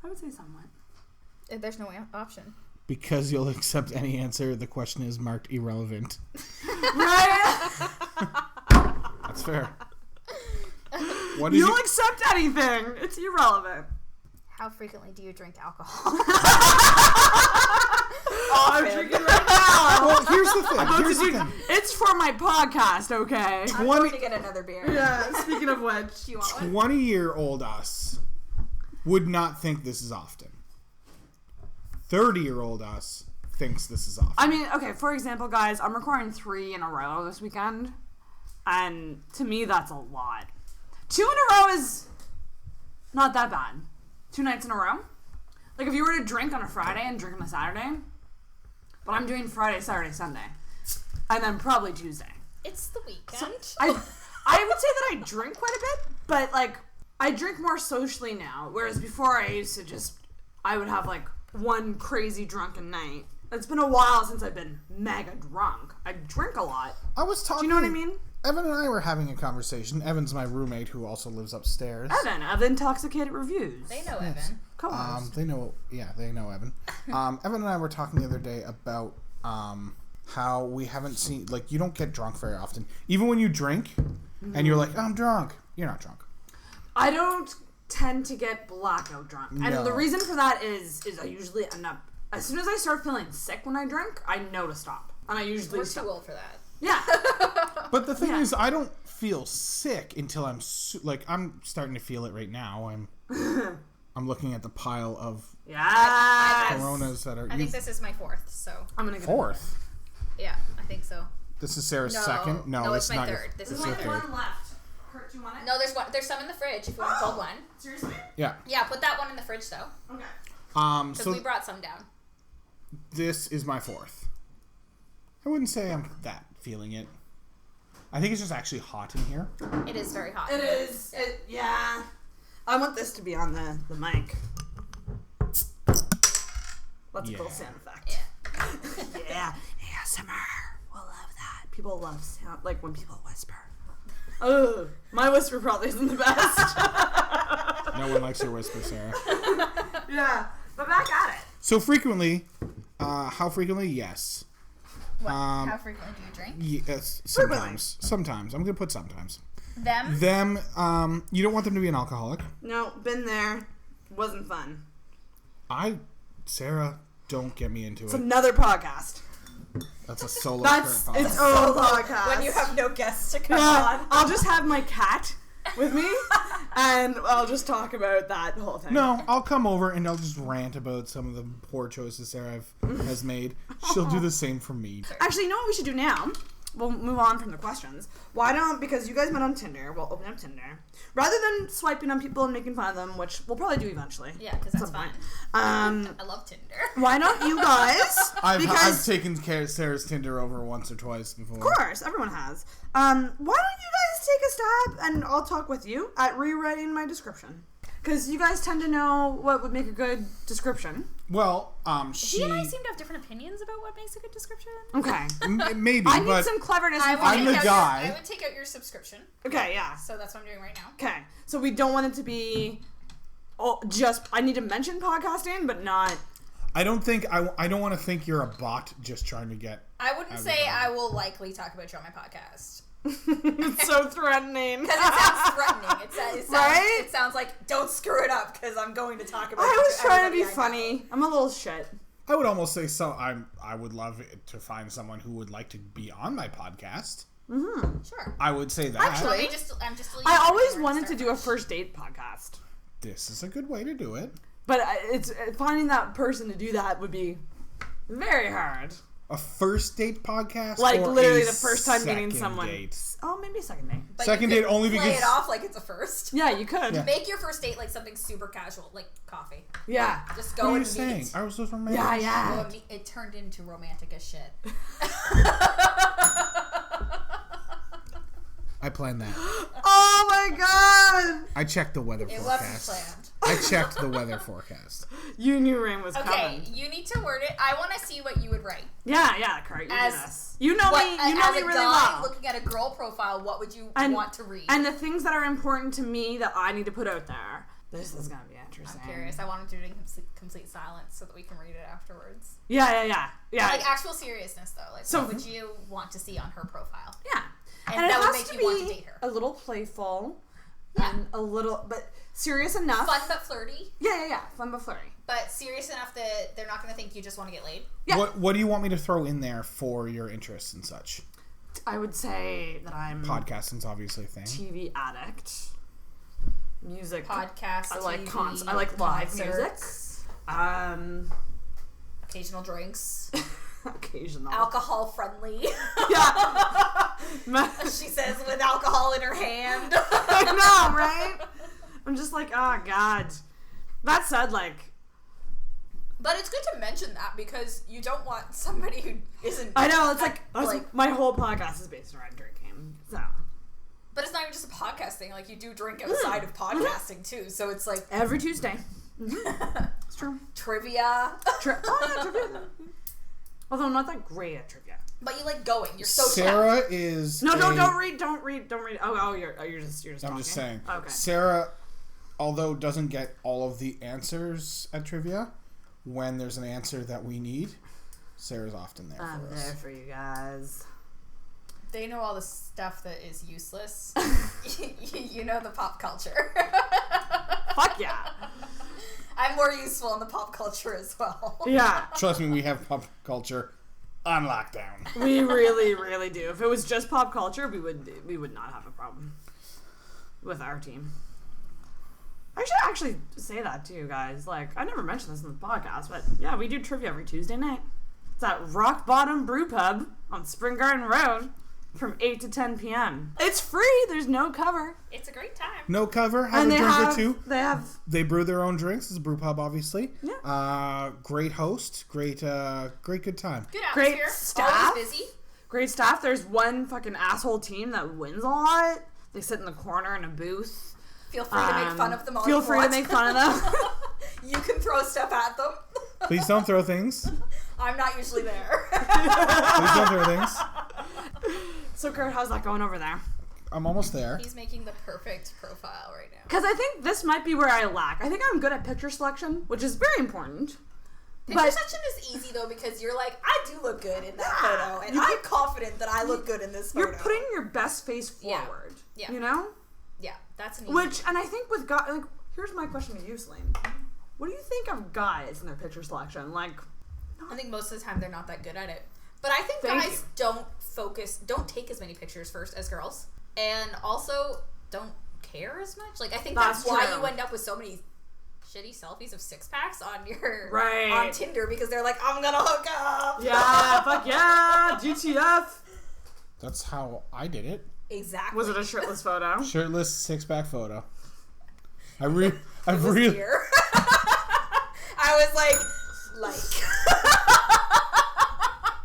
I would say somewhat. There's no option. Because you'll accept any answer, the question is marked irrelevant. Right? That's fair. You'll accept anything. It's irrelevant. How frequently do you drink alcohol? I'm drinking right now. Well, here's the thing. It's for my podcast, okay? I'm going to get another beer. Yeah, speaking of which. You want one? 20-year-old us would not think this is often. 30-year-old us thinks this is often. I mean, okay, for example, guys, I'm recording 3 in a row this weekend. And to me, that's a lot. 2 in a row is not that bad. 2 nights in a row. Like, if you were to drink on a Friday and drink on a Saturday, but I'm doing Friday, Saturday, Sunday, and then probably Tuesday. It's the weekend. So I would say that I drink quite a bit, but, like, I drink more socially now, whereas before I used to I would have, like, one crazy drunken night, It's been a while since I've been mega drunk. I drink a lot. I was talking. Do you know what I mean? Evan and I were having a conversation. Evan's my roommate who also lives upstairs. Evan of InTalksicated Reviews. They know Yes. Evan. Co-host. They know Evan. Evan and I were talking the other day about how we haven't seen, like, you don't get drunk very often. Even when you drink and you're like, oh, I'm drunk. You're not drunk. I don't tend to get blackout drunk. No. And the reason for that is I usually end up, as soon as I start feeling sick when I drink, I know to stop. And I usually We're stop. too old for that. Yeah. But the thing Yeah. is, I don't feel sick until I'm I'm starting to feel it right now. I'm looking at the pile of Yes. Coronas that are. I think this is my fourth, so. I'm going to get Fourth. Yeah, I think so. This is Sarah's No. second. No, this it's is my not your- third. This is your my There's third. only one left. Kurt, do you want it? No, there's some in the fridge if you want a cold one. Seriously? Yeah. Yeah, put that one in the fridge though. Okay. Because So we brought some down. this is my fourth. I wouldn't say I'm that feeling it. I think it's just actually hot in here. It is very hot. It is. Yeah. I want this to be on the mic. That's a cool Yeah. sound effect. Yeah. Yeah. ASMR. We'll love that. People love sound, like when people whisper. Oh, my whisper probably isn't the best. No one likes your whisper, Sarah. Yeah. But back at it. So frequently, how frequently? Yes. What? How frequently do you drink? Yes. Sometimes. Sometimes. I'm gonna put sometimes. Them? Them. You don't want them to be an alcoholic. No, been there. Wasn't fun. Sarah, don't get me into It's it. another podcast. That's a solo. That's current its podcast. own podcast. When you have no guests to come Yeah, on. I'll just have my cat with me, and I'll just talk about that whole thing. No, I'll come over and I'll just rant about some of the poor choices Sarah has made. She'll do the same for me. Actually, you know what we should do now? We'll move on from the questions. Why don't, because you guys met on Tinder, we'll open up Tinder. Rather than swiping on people and making fun of them, which we'll probably do eventually. Yeah, because that's Some fun. point. I love Tinder. Why don't you guys? I've taken care of Sarah's Tinder over once or twice before. Of course, everyone has. Why don't you guys take a stab, and I'll talk with you, at rewriting my description. Because you guys tend to know what would make a good description. Well, He and I seem to have different opinions about what makes a good description. Okay. Maybe, I need but some cleverness. I'm the guy. I would take out your subscription. Okay, yeah. So that's what I'm doing right now. Okay. So we don't want it to be I need to mention podcasting, but not... I don't think I don't want to think you're a bot just trying to get. I wouldn't say I will likely talk about you on my podcast. It's so threatening. Because it sounds threatening. Right? It sounds like, don't screw it up because I'm going to talk about I it was trying to be everybody I know. funny. I'm a little shit. I would almost say so. I would love it to find someone who would like to be on my podcast. Sure. I would say that. Actually, I'm just I always wanted to do a first date podcast. This is a good way to do it. But it's finding that person to do that would be very hard. A first date podcast? Like, or literally a the first time meeting second someone. date? Oh, maybe a second date. But Second you date could only play because- it off like it's a first. Yeah, you could. Yeah. Make your first date like something super casual, like coffee. Yeah. Just What go are you and saying? meet. I was just romantic. Yeah, Go yeah. and meet. It turned into romantic as shit. I planned that. Oh my god! I checked the weather It forecast. wasn't planned. I checked the weather forecast. You knew rain was Okay, coming. you need to word it. I want to see what you would write. Yeah, Kurt, you do As- this. You know me. You know as me a really guy well. looking at a girl profile, what would you And- want to read? And the things that are important to me that I need to put out there. This is gonna be I'm interesting. curious. I want to do it in complete silence so that we can read it afterwards. Yeah. Like actual seriousness, though. Like, So- what would you want to see on her profile? Yeah. And it that would has make to you want to be date her. a little playful. Yeah. And a little, but serious enough. Fun but flirty, Yeah. Fun but flirty. but serious enough that they're not going to think you just want to get laid. Yeah. What do you want me to throw in there for your interests and such? I would say that I'm Podcasting's obviously a thing. TV addict. Music. Podcast, I like TV, I like live music. concerts, occasional drinks, Occasional. alcohol friendly. Yeah. She says with alcohol in her hand. I know, right? I'm just like, oh god. That said, like, But it's good to mention that because you don't want somebody who isn't. I know, it's like, like my whole podcast is based around drinking. So But it's not even just a podcast thing. Like, you do drink outside of podcasting too. So it's like every Tuesday. It's true. trivia. Oh yeah, trivia. Although I'm not that great at trivia. But you like going. You're so Sarah talented. is No, don't read. You're just talking. I'm just saying. Okay. Sarah, although doesn't get all of the answers at trivia, when there's an answer that we need, Sarah's often there I'm for us. there for you guys. They know all the stuff that is useless. You know the pop culture. Fuck yeah. I'm more useful in the pop culture as well. Yeah. Trust me, we have pop culture on lockdown. We really, really do. If it was just pop culture, we would not have a problem with our team. I should actually say that to you guys. Like, I never mentioned this in the podcast, but yeah, we do trivia every Tuesday night. It's at Rock Bottom Brew Pub on Spring Garden Road from 8 to 10 p.m. It's free. There's no cover. It's a great time. No cover. Have a drink or two. They brew their own drinks. It's a brew pub, obviously. Yeah. Great host. Great good time. Good Great atmosphere. staff. Always busy. Great staff. There's one fucking asshole team that wins a lot. They sit in the corner in a booth. Feel free to make fun of them all Feel you free want. to make fun of them. You can throw stuff at them. Please don't throw things. I'm not usually there. Please don't throw things. So, Kurt, how's that going over there? I'm almost there. He's making the perfect profile right now. Because I think this might be where I lack. I think I'm good at picture selection, which is very important. Picture selection is easy, though, because you're like, I do look good in that photo, and I'm confident that I look good in this photo. You're putting your best face forward. Yeah. You know? Yeah, that's an easy Which, and I think with guys, like, here's my question to you, Selene. What do you think of guys in their picture selection? Like, I think most of the time they're not that good at it. But I think Thank guys don't take as many pictures first as girls. And also don't care as much. Like, I think that's why true. you end up with so many shitty selfies of six packs on your Right. on Tinder, because they're like, I'm gonna hook up. yeah, fuck yeah, GTF. That's how I did it. Exactly. Was it a shirtless photo? Shirtless six-pack photo. I Here. I was like.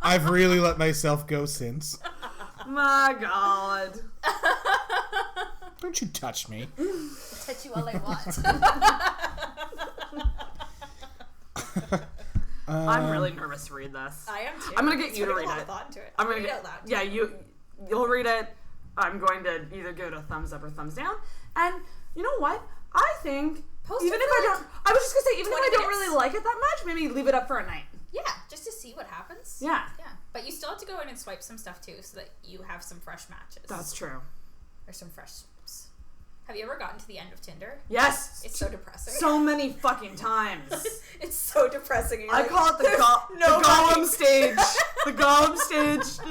I've really let myself go since. My God. Don't you touch me. Touch you all I want. I'm really nervous to read this. I am too. I'm gonna get you to Putting read a lot it. of thought into it. I'm gonna read get it out loud. Yeah, you'll read it. I'm going to either give it a thumbs up or thumbs down. And you know what? I think Post even it if for I don't, I was just gonna say even if 20 I don't minutes. really like it that much, maybe leave it up for a night. Yeah, just to see what happens. Yeah. Yeah. But you still have to go in and swipe some stuff too, so that you have some fresh matches. That's true. Or some fresh swipes. Have you ever gotten to the end of Tinder? Yes. It's so depressing. So many fucking times. It's so depressing. You're I like, call it the Gollum stage. The Gollum stage.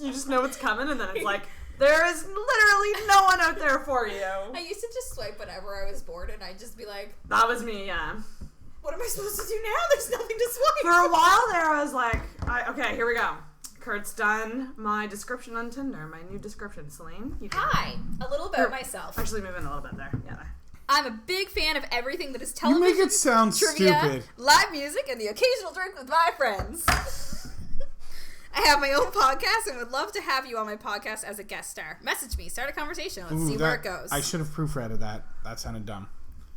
You just know it's coming, and then it's like there is literally no one out there for you. I used to just swipe whenever I was bored, and I'd just be like, That was me. Yeah. what am I supposed to do now? There's nothing to swipe. For a while there, I was like, okay, here we go. Kurt's done my description on Tinder, my new description. Selene, you can... Hi, a little about myself. Actually, moving a little bit there. Yeah. There. I'm a big fan of everything that is You television, make it sound trivia, stupid. live music, and the occasional drink with my friends. I have my own podcast and would love to have you on my podcast as a guest star. Message me, start a conversation, let's see where it goes. I should have proofreaded that. That sounded dumb.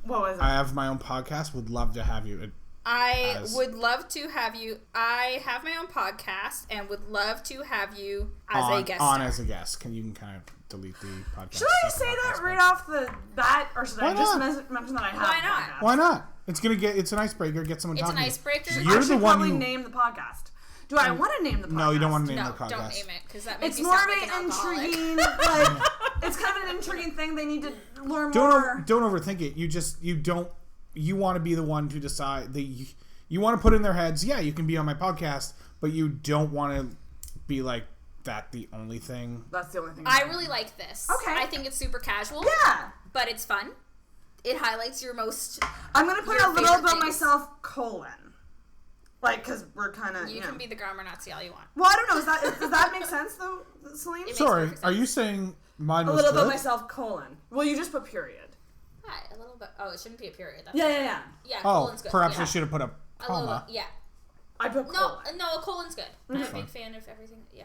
What was it? I have my own podcast. Would love to have you. I would love to have you. I have my own podcast and would love to have you as a guest star. as a guest. You can kind of delete the podcast. Should I say that right off the bat, or should I just mention that I have Why a not? podcast? Why not? It's an icebreaker. Get someone It's talking. an icebreaker. I You're should the one probably who. name the podcast. Do I want to name the podcast? No, you don't want to name No, the podcast. don't name it, because that makes It's you more sound of like an an alcoholic. intriguing, like, it's kind of an intriguing thing. They need to learn more. Don't overthink it. You want to be the one to decide. You want to put in their heads, yeah, you can be on my podcast, but you don't want to be like that the only thing. That's the only thing. I really like this. Okay. I think it's super casual. Yeah. But it's fun. It highlights your most... I'm going to put your a little favorite about things. myself, colon. Like, because we're kind of, You can be the grammar Nazi all you want. Well, I don't know. Does that make sense, though, Selene? makes Sorry, perfect are sense. you saying mine A was little good? about myself, colon. Well, you just put period. Hi, a little bit... Oh, it shouldn't be a period. That's Yeah. Yeah, Oh, colon's good. perhaps yeah. I should have put a A little comma. bit, yeah. I put colon. No, a colon's good. I'm a big fan of everything. Yeah.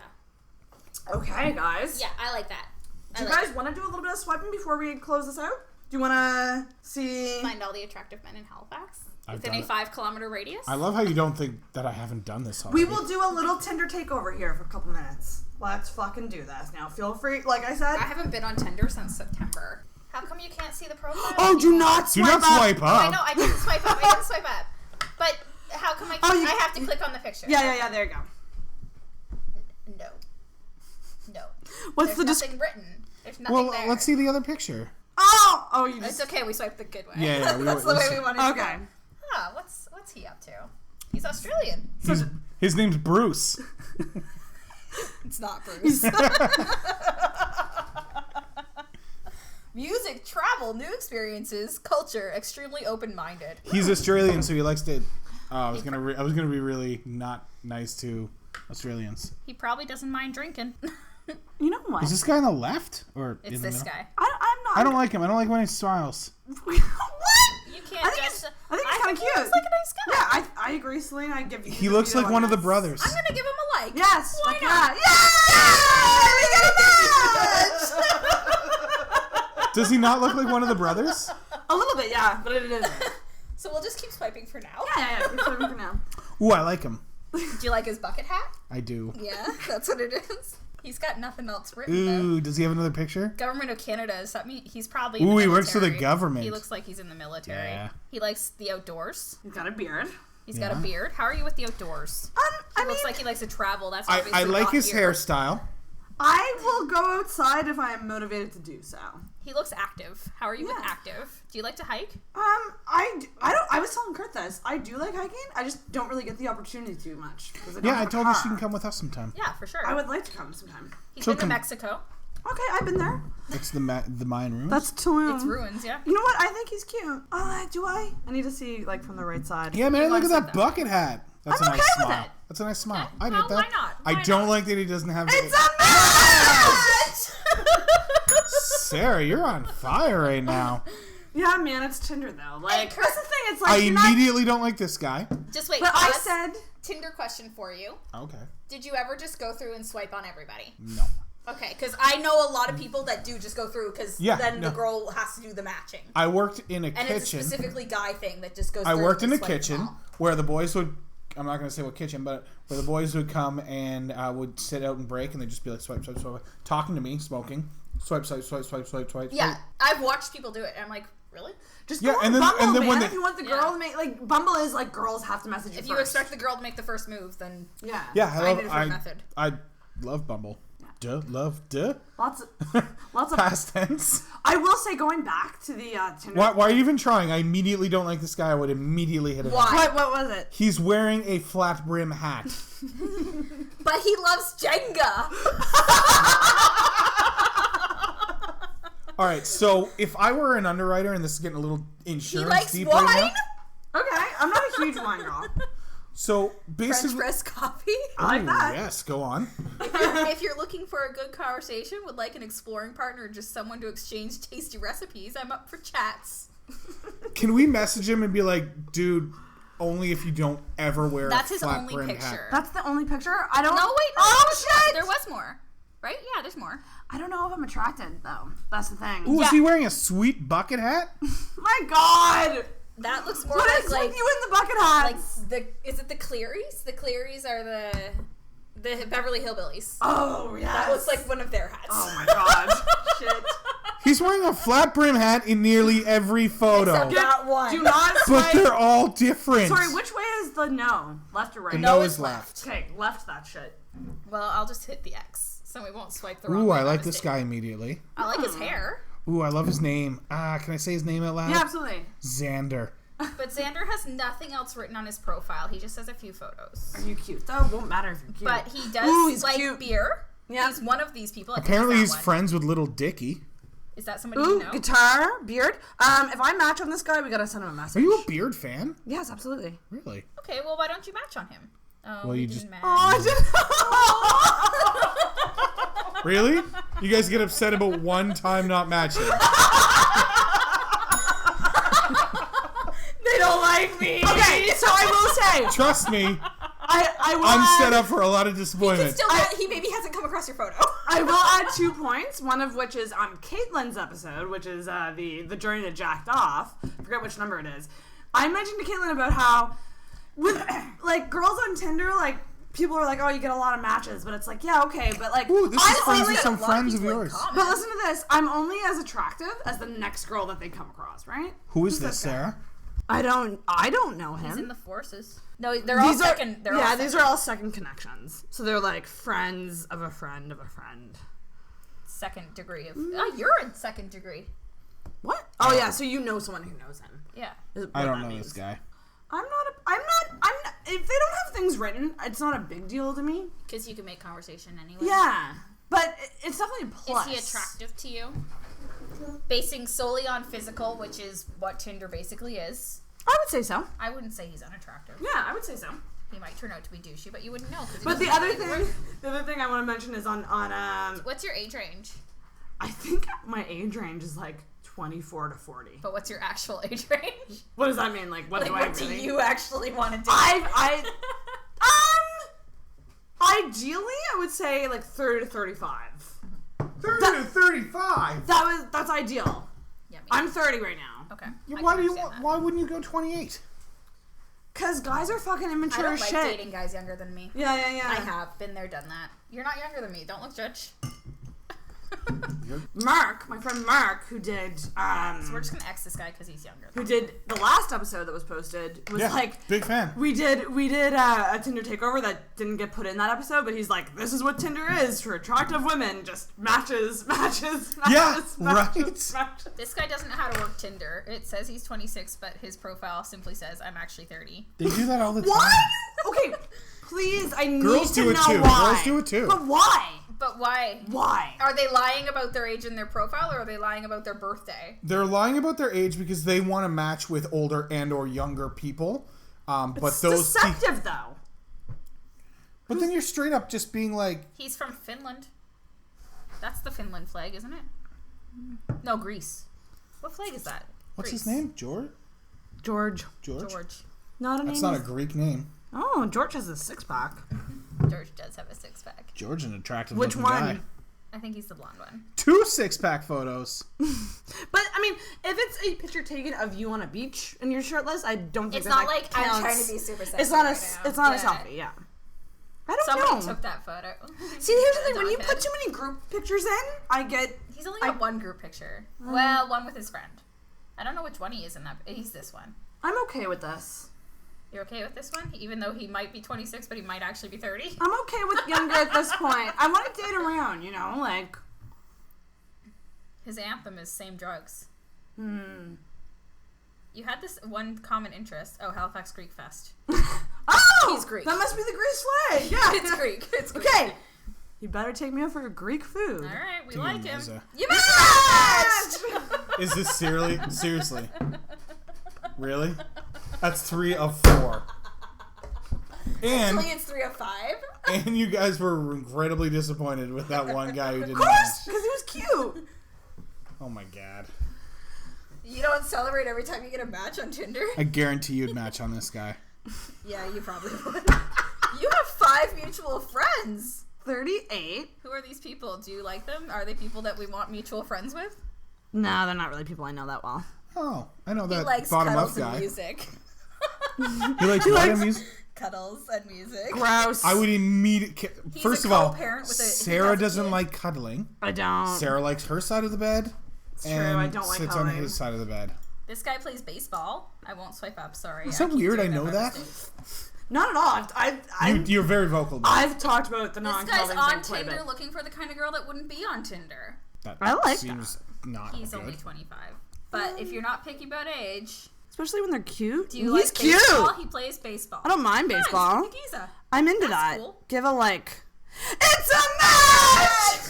Okay, guys. Yeah, I like that. Do you guys want to do a little bit of swiping before we close this out? Do you want to see... Find all the attractive men in Halifax? Within a 5-kilometer radius? I love how you don't think that I haven't done this already. We will do a little Tinder takeover here for a couple minutes. Let's fucking do this. Now, feel free, like I said. I haven't been on Tinder since September. How come you can't see the profile? Oh, do not swipe up. swipe up. Oh, I know, I didn't swipe up. I didn't swipe up. But how come I have to click on the picture? Yeah, there you go. No. What's There's nothing written. There's nothing there. Let's see the other picture. Oh, you just... It's okay, we swiped the good way. Yeah. That's the way we wanted to Okay. go. What's he up to? He's Australian. His name's Bruce. It's not Bruce. Music, travel, new experiences, culture, extremely open-minded. He's Australian, so he likes to... I was gonna be really not nice to Australians. He probably doesn't mind drinking. You know what? Is this guy on the left or It's in the this middle? guy. I'm not... I don't like him. I don't like when he smiles. What? You can't I think just... I think he's kind of cute. He looks like a nice guy. Yeah, I agree, Selene. I give you... He looks like one of the brothers. I'm gonna give him a like. Yes. Why like not? Yeah! We got a match! Does he not look like one of the brothers? A little bit, yeah, but it isn't. So we'll just keep swiping for now. Yeah. Keep swiping for now. Ooh, I like him. Do you like his bucket hat? I do. Yeah, that's what it is. He's got nothing else written though. Ooh, does he have another picture? Government of Canada, does that mean he's probably in the Ooh, he military? works for the government. He looks like he's in the military. Yeah. He likes the outdoors. He's got a beard. He's got a beard. How are you with the outdoors? He looks like he likes to travel. That's obviously I like not his here. hairstyle. I will go outside if I am motivated to do so. He looks active. How are you with active? Do you like to hike? I was telling Kurt this. I do like hiking. I just don't really get the opportunity too much. I told her she can come with us sometime. Yeah, for sure. I would like to come sometime. He's been to Mexico. Okay, I've been there. It's the Mayan ruins. That's Tulum. It's ruins, yeah. You know what? I think he's cute. Do I? I need to see like from the right side. Yeah, man, You look at wanna that see bucket hat. That's I'm a nice okay with smile. it. That's a nice smile. I Well, did that. why not? I Why don't not? like that he doesn't have. It's a match! Sarah, you're on fire right now. Yeah, man, it's Tinder though. Like Kurt, that's the thing. It's like I you're not- immediately don't like this guy. Just wait. But I pause. said Tinder question for you. Okay. Did you ever just go through and swipe on everybody? No. Okay, because I know a lot of people that do just go through because then the girl has to do the matching. I worked in a And kitchen. it's a specifically guy thing that just goes I through worked in and a swipes kitchen them all. where the boys would. I'm not going to say what kitchen, but where the boys would come and would sit out and break, and they'd just be like swipe, swipe, swipe, talking to me, smoking, swipe, swipe, swipe, swipe, swipe, swipe. Yeah, I've watched people do it, and I'm like, really? just Yeah, go on and then- Bumble, and then man. when If you want the girl to make like Bumble is like girls have to message you If first. you expect the girl to make the first move, then Yeah. find a different method. I love Bumble. Love Lots of past tense. I will say, going back to the Tinder. Why are you even trying? I immediately don't like this guy. I would immediately hit him. Why? What was it? He's wearing a flat brim hat. But he loves Jenga. All right, so if I were an underwriter, and this is getting a little He insurance likes deep wine. right now. Okay, I'm not a huge wine girl. So French basically, press coffee. I like that. yes, go on. If you're looking for a good conversation, would like an exploring partner, or just someone to exchange tasty recipes, I'm up for chats. Can we message him and be like, dude, only if you don't ever wear That's a his flat only brim picture. hat? That's the only picture. I don't. No, wait. No, Oh there was shit! There was more. Right? Yeah, there's more. I don't know if I'm attracted though. That's the thing. Ooh, Yeah. is he wearing a sweet bucket hat? My God! That looks more What like is with you in the bucket hats? is it the Clearys? The Clearys are the Beverly Hillbillies. Oh yes. That looks like one of their hats. Oh my God! Shit. He's wearing a flat brim hat in nearly every photo, Except that one. Do not but swipe. they're all different. Sorry, which way is the no? Left or right? The No no is is left. Okay, left that shit. Well, I'll just hit the X, so we won't swipe the wrong Ooh, way I by like this mistake. guy immediately. I like his hair. Ooh, I love his name. Can I say his name out loud? Yeah, absolutely. Xander. But Xander has nothing else written on his profile. He just has a few photos. Are you cute though? Won't matter if you're cute. But he does Ooh, he's like cute. beer. Yeah. He's one of these people. I think Apparently, it's he's that one. friends with Little Dicky. Is that somebody Ooh, you know? guitar, beard. If I match on this guy, we gotta send him a message. Are you a Beard fan? Yes, absolutely. Really? Okay, well, why don't you match on him? Oh, Well, he you didn't just- match. Oh, I Really? You guys get upset about one time not matching. They don't like me. Okay, so I will say, Trust me, I will. I'm add, set up for a lot of disappointment. Still, he maybe hasn't come across your photo. I will add 2 points. One of which is on Caitlin's episode, which is the journey that jacked off. I forget which number it is. I mentioned to Caitlin about how with like girls on Tinder, like people are like, oh, you get a lot of matches, but it's like, yeah, okay, but like, Ooh, this is friends only, with some friends of yours. but listen to this, I'm only as attractive as the next girl that they come across, right? Who is this, Sarah? I don't know him. He's in the forces. No, they're all second. These are all second connections. So they're like friends of a friend of a friend. Second degree of. You're in second degree. What? Oh yeah, so you know someone who knows him. Yeah. I don't know this guy. I'm not. If they don't have things written, it's not a big deal to me. Because you can make conversation anyway. Yeah, but it's definitely a plus. Is he attractive to you? Basing solely on physical, which is what Tinder basically is. I would say so. I wouldn't say he's unattractive. Yeah, I would say so. He might turn out to be douchey, but you wouldn't know. But the other thing I want to mention is on what's your age range? I think my age range is like 24 to 40. But what's your actual age range? What does that mean? Like, what do you actually want to do? Ideally, I would say like 30 to 35. 30 to 35? That's ideal. Yeah, I'm 30 right now. Okay. Yeah, why wouldn't you go 28? Because guys are fucking immature as shit. I don't like dating guys younger than me. Yeah. I have been there, done that. You're not younger than me. Don't look judge. Mark, my friend Mark, who did So we're just gonna X this guy because he's younger. Who did the last episode that was posted was big fan. We did a Tinder Takeover that didn't get put in that episode, but he's like, this is what Tinder is for attractive women, just matches. Yeah, right. Matches. This guy doesn't know how to work Tinder. It says he's 26, but his profile simply says I'm actually 30. They do that all the time. Why? Okay, please, I need Girls to do it know too. why. Girls do it too. But why? But why? Why? Are they lying about their age in their profile, or are they lying about their birthday? They're lying about their age because they want to match with older and or younger people. But it's those deceptive, though. But then you're straight up just being like... He's from Finland. That's the Finland flag, isn't it? No, Greece. What flag is that? What's Greece. his name? George? George. Not a name. That's not a Greek name. Oh, George has a six-pack. George does have a six-pack. George, an attractive Which looking one? guy. I think he's the blonde one. 2 six-pack photos. But, I mean, if it's a picture taken of you on a beach and you're shirtless, I don't think it's not like counts. I'm trying to be super sexy. It's not It's not a selfie, yeah. I don't know. Somebody took that photo. See, here's the thing. When you put too many group pictures in, I get... He's only got one group picture. Well, one with his friend. I don't know which one he is in that. He's this one. I'm okay with this. You're okay with this one? Even though he might be 26, but he might actually be 30? I'm okay with younger at this point. I want to date around, you know, like... His anthem is same drugs. You had this one common interest. Oh, Halifax Greek Fest. Oh! He's Greek. That must be the Greece flag. Yeah. It's Greek. It's Greek. Okay. You better take me out for Greek food. All right, we Dude, like him. Liza. You matched! Is this seriously? Really? That's 3 of 4. And Actually, it's 3 of 5. And you guys were incredibly disappointed with that one guy who didn't Of course, match. because he was cute. Oh my god. You don't celebrate every time you get a match on Tinder? I guarantee you'd match on this guy. Yeah, you probably would. You have 5 mutual friends. 38. Who are these people? Do you like them? Are they people that we want mutual friends with? No, they're not really people I know that well. Oh, I know He that likes bottom up cuddles and guy. music. He likes what in music? Cuddles and music. Gross. I would immediately... He's First a of all, co-parent with a- he Sarah has a doesn't kid. like cuddling. I don't. Sarah likes her side of the bed. It's and true, I don't like sits cuddling. on his side of the bed. This guy plays baseball. I won't swipe up, sorry. Is that keep weird? doing I know by that. mistake. Not at all. You're very vocal about it. I've talked about the This non-cuddling guy's on thing quite a Tinder bit. looking for the kind of girl that wouldn't be on Tinder. That I like seems not He's good. only 25. But if you're not picky about age, Especially when they're cute. do you He's like cute. baseball? He plays baseball. I don't mind Nice, baseball. Giza. I'm into That's that. cool. Give a like. It's a match!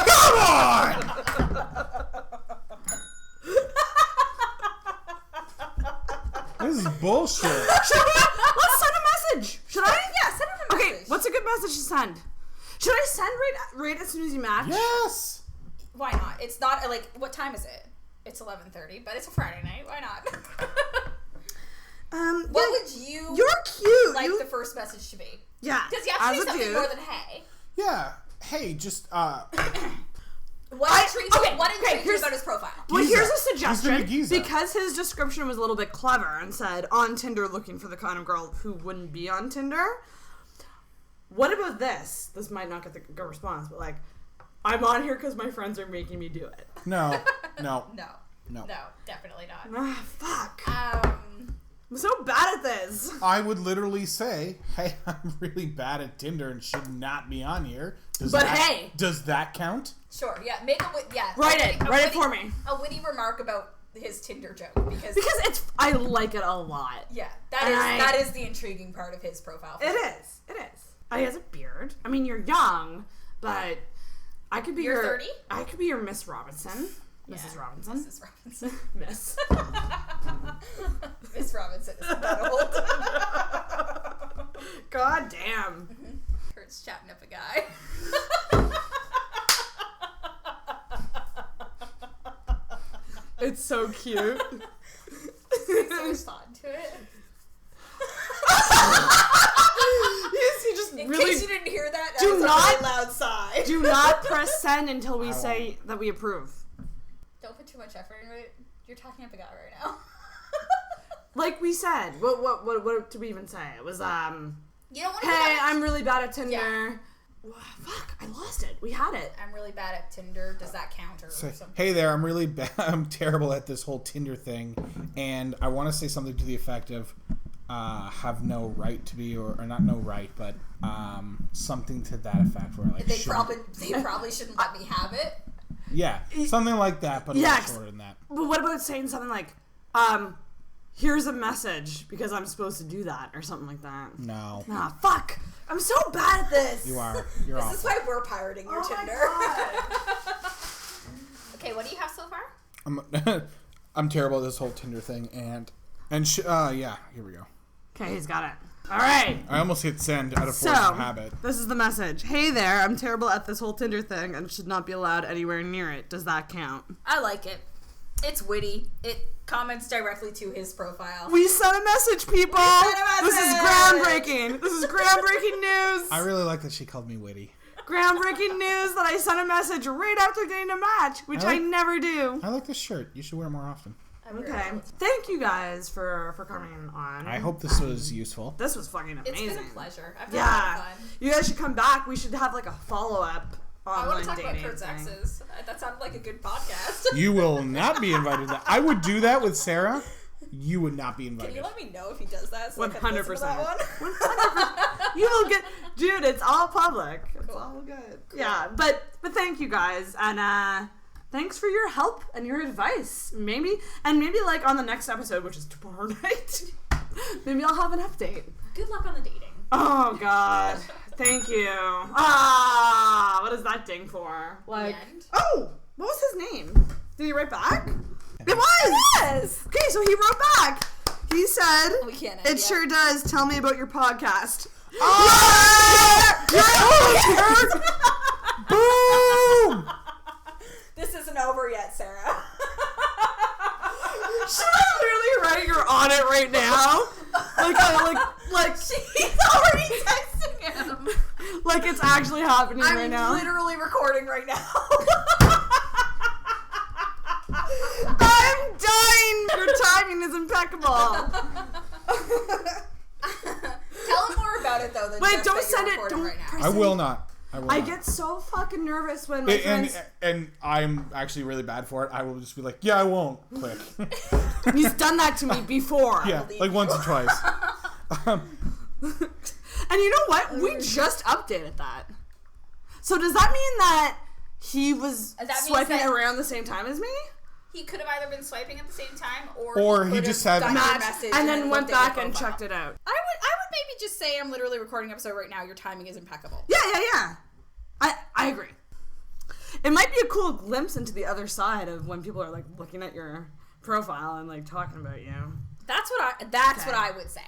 Come on! This is bullshit. Let's send a message. Should I? Yeah, send him a message. Okay, what's a good message to send? Should I send right as soon as you match? Yes. Why not? It's not like, what time is it? It's 11:30, but it's a Friday night. Why not? What would you You're cute. like You- the first message to be? Yeah. Because you have to as say a something dude. more than hey. Yeah. Hey, just What intrigues you about his profile? Well, here's a He's suggestion. the Giza. Because his description was a little bit clever and said, on Tinder looking for the kind of girl who wouldn't be on Tinder. What about this? This might not get the good response, but like, I'm on here because my friends are making me do it. No, definitely not. Ah, fuck. I'm so bad at this. I would literally say, hey, I'm really bad at Tinder and should not be on here. Does that count? Sure, yeah. Write it for me. A witty remark about his Tinder joke because I like it a lot. Yeah, that is the intriguing part of his profile. It is. He has a beard. I mean, you're young, but I could be You're 30? I could be your Miss Robinson. Mrs. Robinson. Mrs. Robinson. Miss. Miss Robinson isn't that old. God damn. Kurt's chatting up a guy. It's so cute. So respond to it. Yes, you just In really case you didn't hear that, do was a not- really loud sigh. do not press send until we say that we approve. Don't put too much effort into it. You're talking up a guy right now. Like we said, what did we even say? It was You don't want to. hey, I'm really bad at Tinder. Yeah. Fuck, I lost it. We had it. I'm really bad at Tinder. Does that count or something? Hey there, I'm really bad. I'm terrible at this whole Tinder thing, and I want to say something to the effect of have no right to be, or not no right, but something to that effect where like They probably shouldn't let me have it. Yeah, something like that, but a little shorter than that. But what about saying something like, here's a message because I'm supposed to do that or something like that? No. Ah, fuck. I'm so bad at this. You are. You're This awful. is why we're pirating your Tinder. Okay, what do you have so far? I'm terrible at this whole Tinder thing, and yeah, here we go. Okay, he's got it. All right. I almost hit send out of force of habit. This is the message. Hey there, I'm terrible at this whole Tinder thing and should not be allowed anywhere near it. Does that count? I like it. It's witty. It comments directly to his profile. We sent a message, people. This is groundbreaking. This is groundbreaking news. I really like that she called me witty. Groundbreaking news that I sent a message right after getting a match, which I never do. I like this shirt. You should wear it more often. Okay. Thank you guys for coming on. I hope this was useful. This was fucking amazing. It's been a pleasure. I've had a lot of fun. You guys should come back. We should have like a follow-up I want to talk dating about Kurt's thing. exes. That sounded like a good podcast. You will not be invited to that. I would do that with Sarah. You would not be invited. Can you let me know if he does that? So 100%. I can listen to that one? 100%. You will get, dude. It's all public. It's Cool. all good. Cool. Yeah, but thank you guys, and thanks for your help and your advice. Maybe like on the next episode, which is tomorrow night, maybe I'll have an update. Good luck on the dating. Oh God, thank you. What is that ding for? Like, The end? oh, what was his name? Did he write back? It was. Yes. Okay, so he wrote back. He said, We can't end "It yet. sure does. Tell me about your podcast." Boom! This isn't over yet, Sarah. Should I literally write "You're on it" right now? Like She's already texting him. like it's actually happening I'm right now. literally recording right now. I'm dying. Your timing is impeccable. Tell him more about it, though. Than Wait, just don't that you're send it. recording Don't right now. press I it. will not. I get so fucking nervous when my friends. And I'm actually really bad for it. I will just be like, yeah, I won't. Click. He's done that to me before. Yeah, like once or twice. And you know what? We just updated that. So does that mean that he was That means swiping that- around the same time as me? He could have either been swiping at the same time, Or he he could just have had- gotten your Match, message and then went looked at your back and profile. checked it out. I would maybe just say I'm literally recording an episode right now. Your timing is impeccable. Yeah. I agree. It might be a cool glimpse into the other side of when people are like looking at your profile and like talking about you. That's what I would say.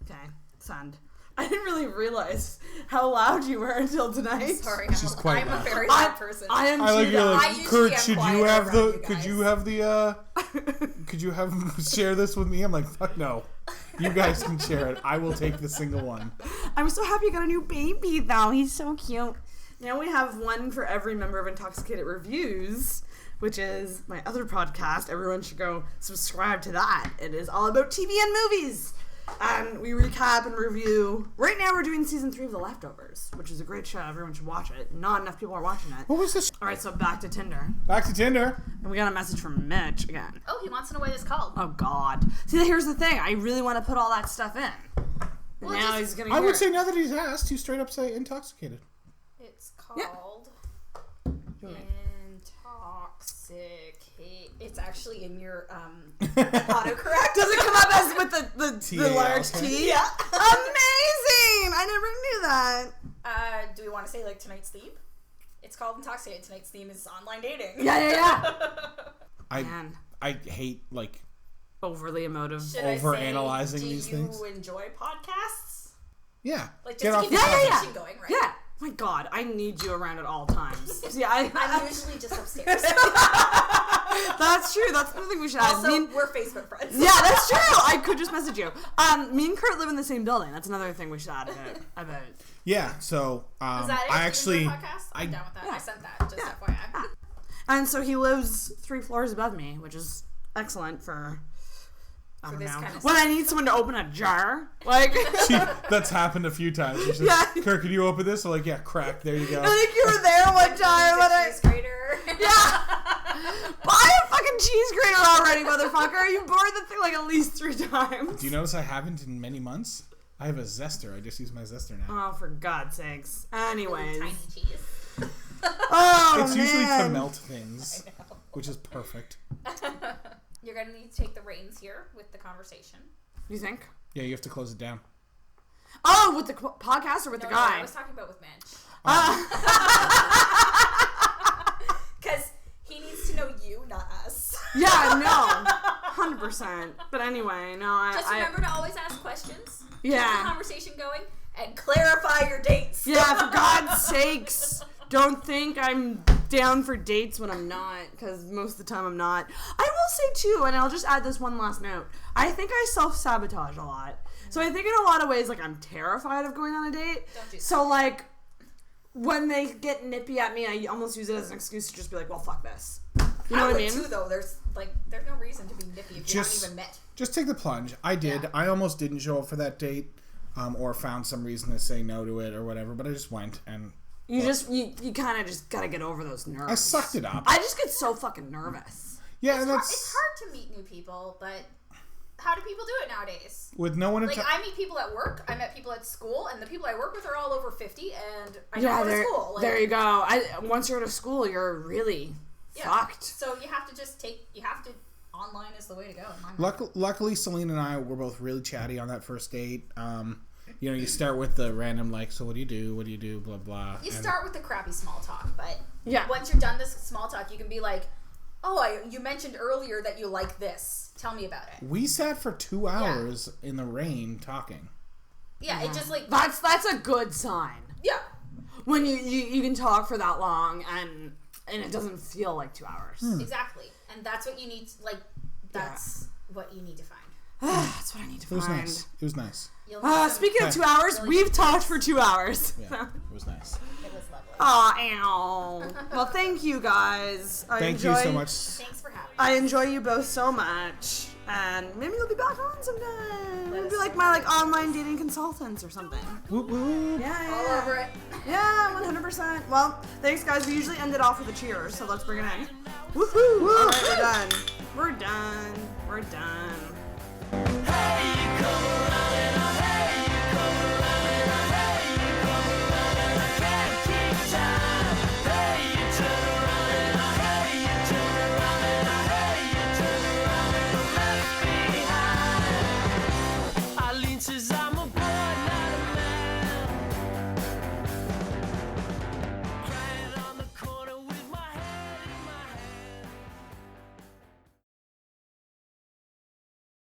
Okay, send. I didn't really realize how loud you were until tonight. Sorry, She's quite I'm a loud. very loud person. I am I like too you're loud. I like, usually Kurt, am should quieter you have around the you could guys. you have the could you have share this with me? I'm like, fuck no. You guys can share it. I will take the single one. I'm so happy you got a new baby though. He's so cute. Now we have one for every member of Intoxicated Reviews, which is my other podcast. Everyone should go subscribe to that. It is all about TV and movies. And we recap and review. Right now we're doing season 3 of The Leftovers, which is a great show. Everyone should watch it. Not enough people are watching it. What was this? All right, so back to Tinder. Back to Tinder. And we got a message from Mitch again. Oh, he wants to know what it's called. Oh, God. See, here's the thing. I really want to put all that stuff in. Well, Now he's going to I would say now that he's asked, you straight up say intoxicated. It's called Intoxicate. It's actually in your autocorrect. Does it come up as with the large T? Yeah. Amazing! I never knew that. Do we want to say like tonight's theme? It's called Intoxicated. Tonight's theme is online dating. Yeah. Man. I hate like Overly emotive. Should overanalyzing I say, these things. Do you enjoy podcasts? Yeah. Like Get just to off keep the the conversation going, right? Yeah. My God, I need you around at all times. See, I'm usually just upstairs. That's true. That's the thing we should add. Also, we're Facebook friends. Yeah, that's true. I could just message you. Me and Kurt live in the same building. That's another thing we should add about. Yeah, so Is that it? I actually podcast? I'm down with that. Yeah. I sent that, just FYI. And so he lives 3 floors above me, which is excellent for I don't this know. kind of When I need someone to open a jar, like that's happened a few times. She's just, Yeah. Kirk, can you open this? I'm like, yeah, crack. There you go. I think you were there one time when I Cheese grater. yeah. Buy a fucking cheese grater already, motherfucker. You bored the thing like at least 3 times. Do you notice I haven't in many months? I have a zester. I just use my zester now. Oh, for God's sakes. Anyways. Tiny cheese. Oh, It's usually to man. melt things, which is perfect. You're going to need to take the reins here with the conversation. You think? Yeah, you have to close it down. Oh, with the podcast or with the No, guy? I was talking about with Mitch. Uh, Because he needs to know you, not us. yeah, no. 100%. But anyway, no, Just remember to always ask questions. Yeah. Keep the conversation going. And clarify your dates. Yeah, for God's sakes. Don't think I'm down for dates when I'm not, because most of the time I'm not. I will say, too, and I'll just add this one last note. I think I self-sabotage a lot. So I think in a lot of ways, like, I'm terrified of going on a date. Don't do that. So, like, when they get nippy at me, I almost use it as an excuse to just be like, well, fuck this. You know what I mean? Too, though. There's no reason to be nippy if you haven't even met. Just take the plunge. I did. Yeah. I almost didn't show up for that date, or found some reason to say no to it or whatever, but I just went and... You kind of just gotta get over those nerves. I sucked it up. I just get so fucking nervous. Yeah, and It's hard to meet new people, but how do people do it nowadays? with no one to Like, I meet people at work, I met people at school, and the people I work with are all over 50, and I Yeah, don't go to school. Like, there you go. Once you're out of school, you're really fucked. So you have to online is the way to go. In my mind. Luckily, Selene and I were both really chatty on that first date. You start with the random, like, so what do you do, blah, blah. You start with the crappy small talk, but Yeah. once you're done this small talk, you can be like, oh, you mentioned earlier that you like this. Tell me about it. We sat for 2 hours in the rain talking. Yeah, it just like... That's a good sign. Yeah. When you can talk for that long and it doesn't feel like 2 hours. Exactly. And that's what you need, that's what you need to find. That's what I need to It was find. nice. It was nice. You'll meet some Speaking of 2 hours, really we've good talked friends. for 2 hours. Yeah, it was nice. It was lovely. Aw, ow. Well, thank you guys. Thank you so much. Thanks for having me. I enjoy you both so much. And maybe you'll be back on sometime. Maybe us like know. my online dating consultants or something. Whoop, whoop. Yeah, All over it. Yeah, 100%. Well, thanks guys. We usually end it off with a cheers, so let's bring it in. Woohoo! Alright, we're done. We're done.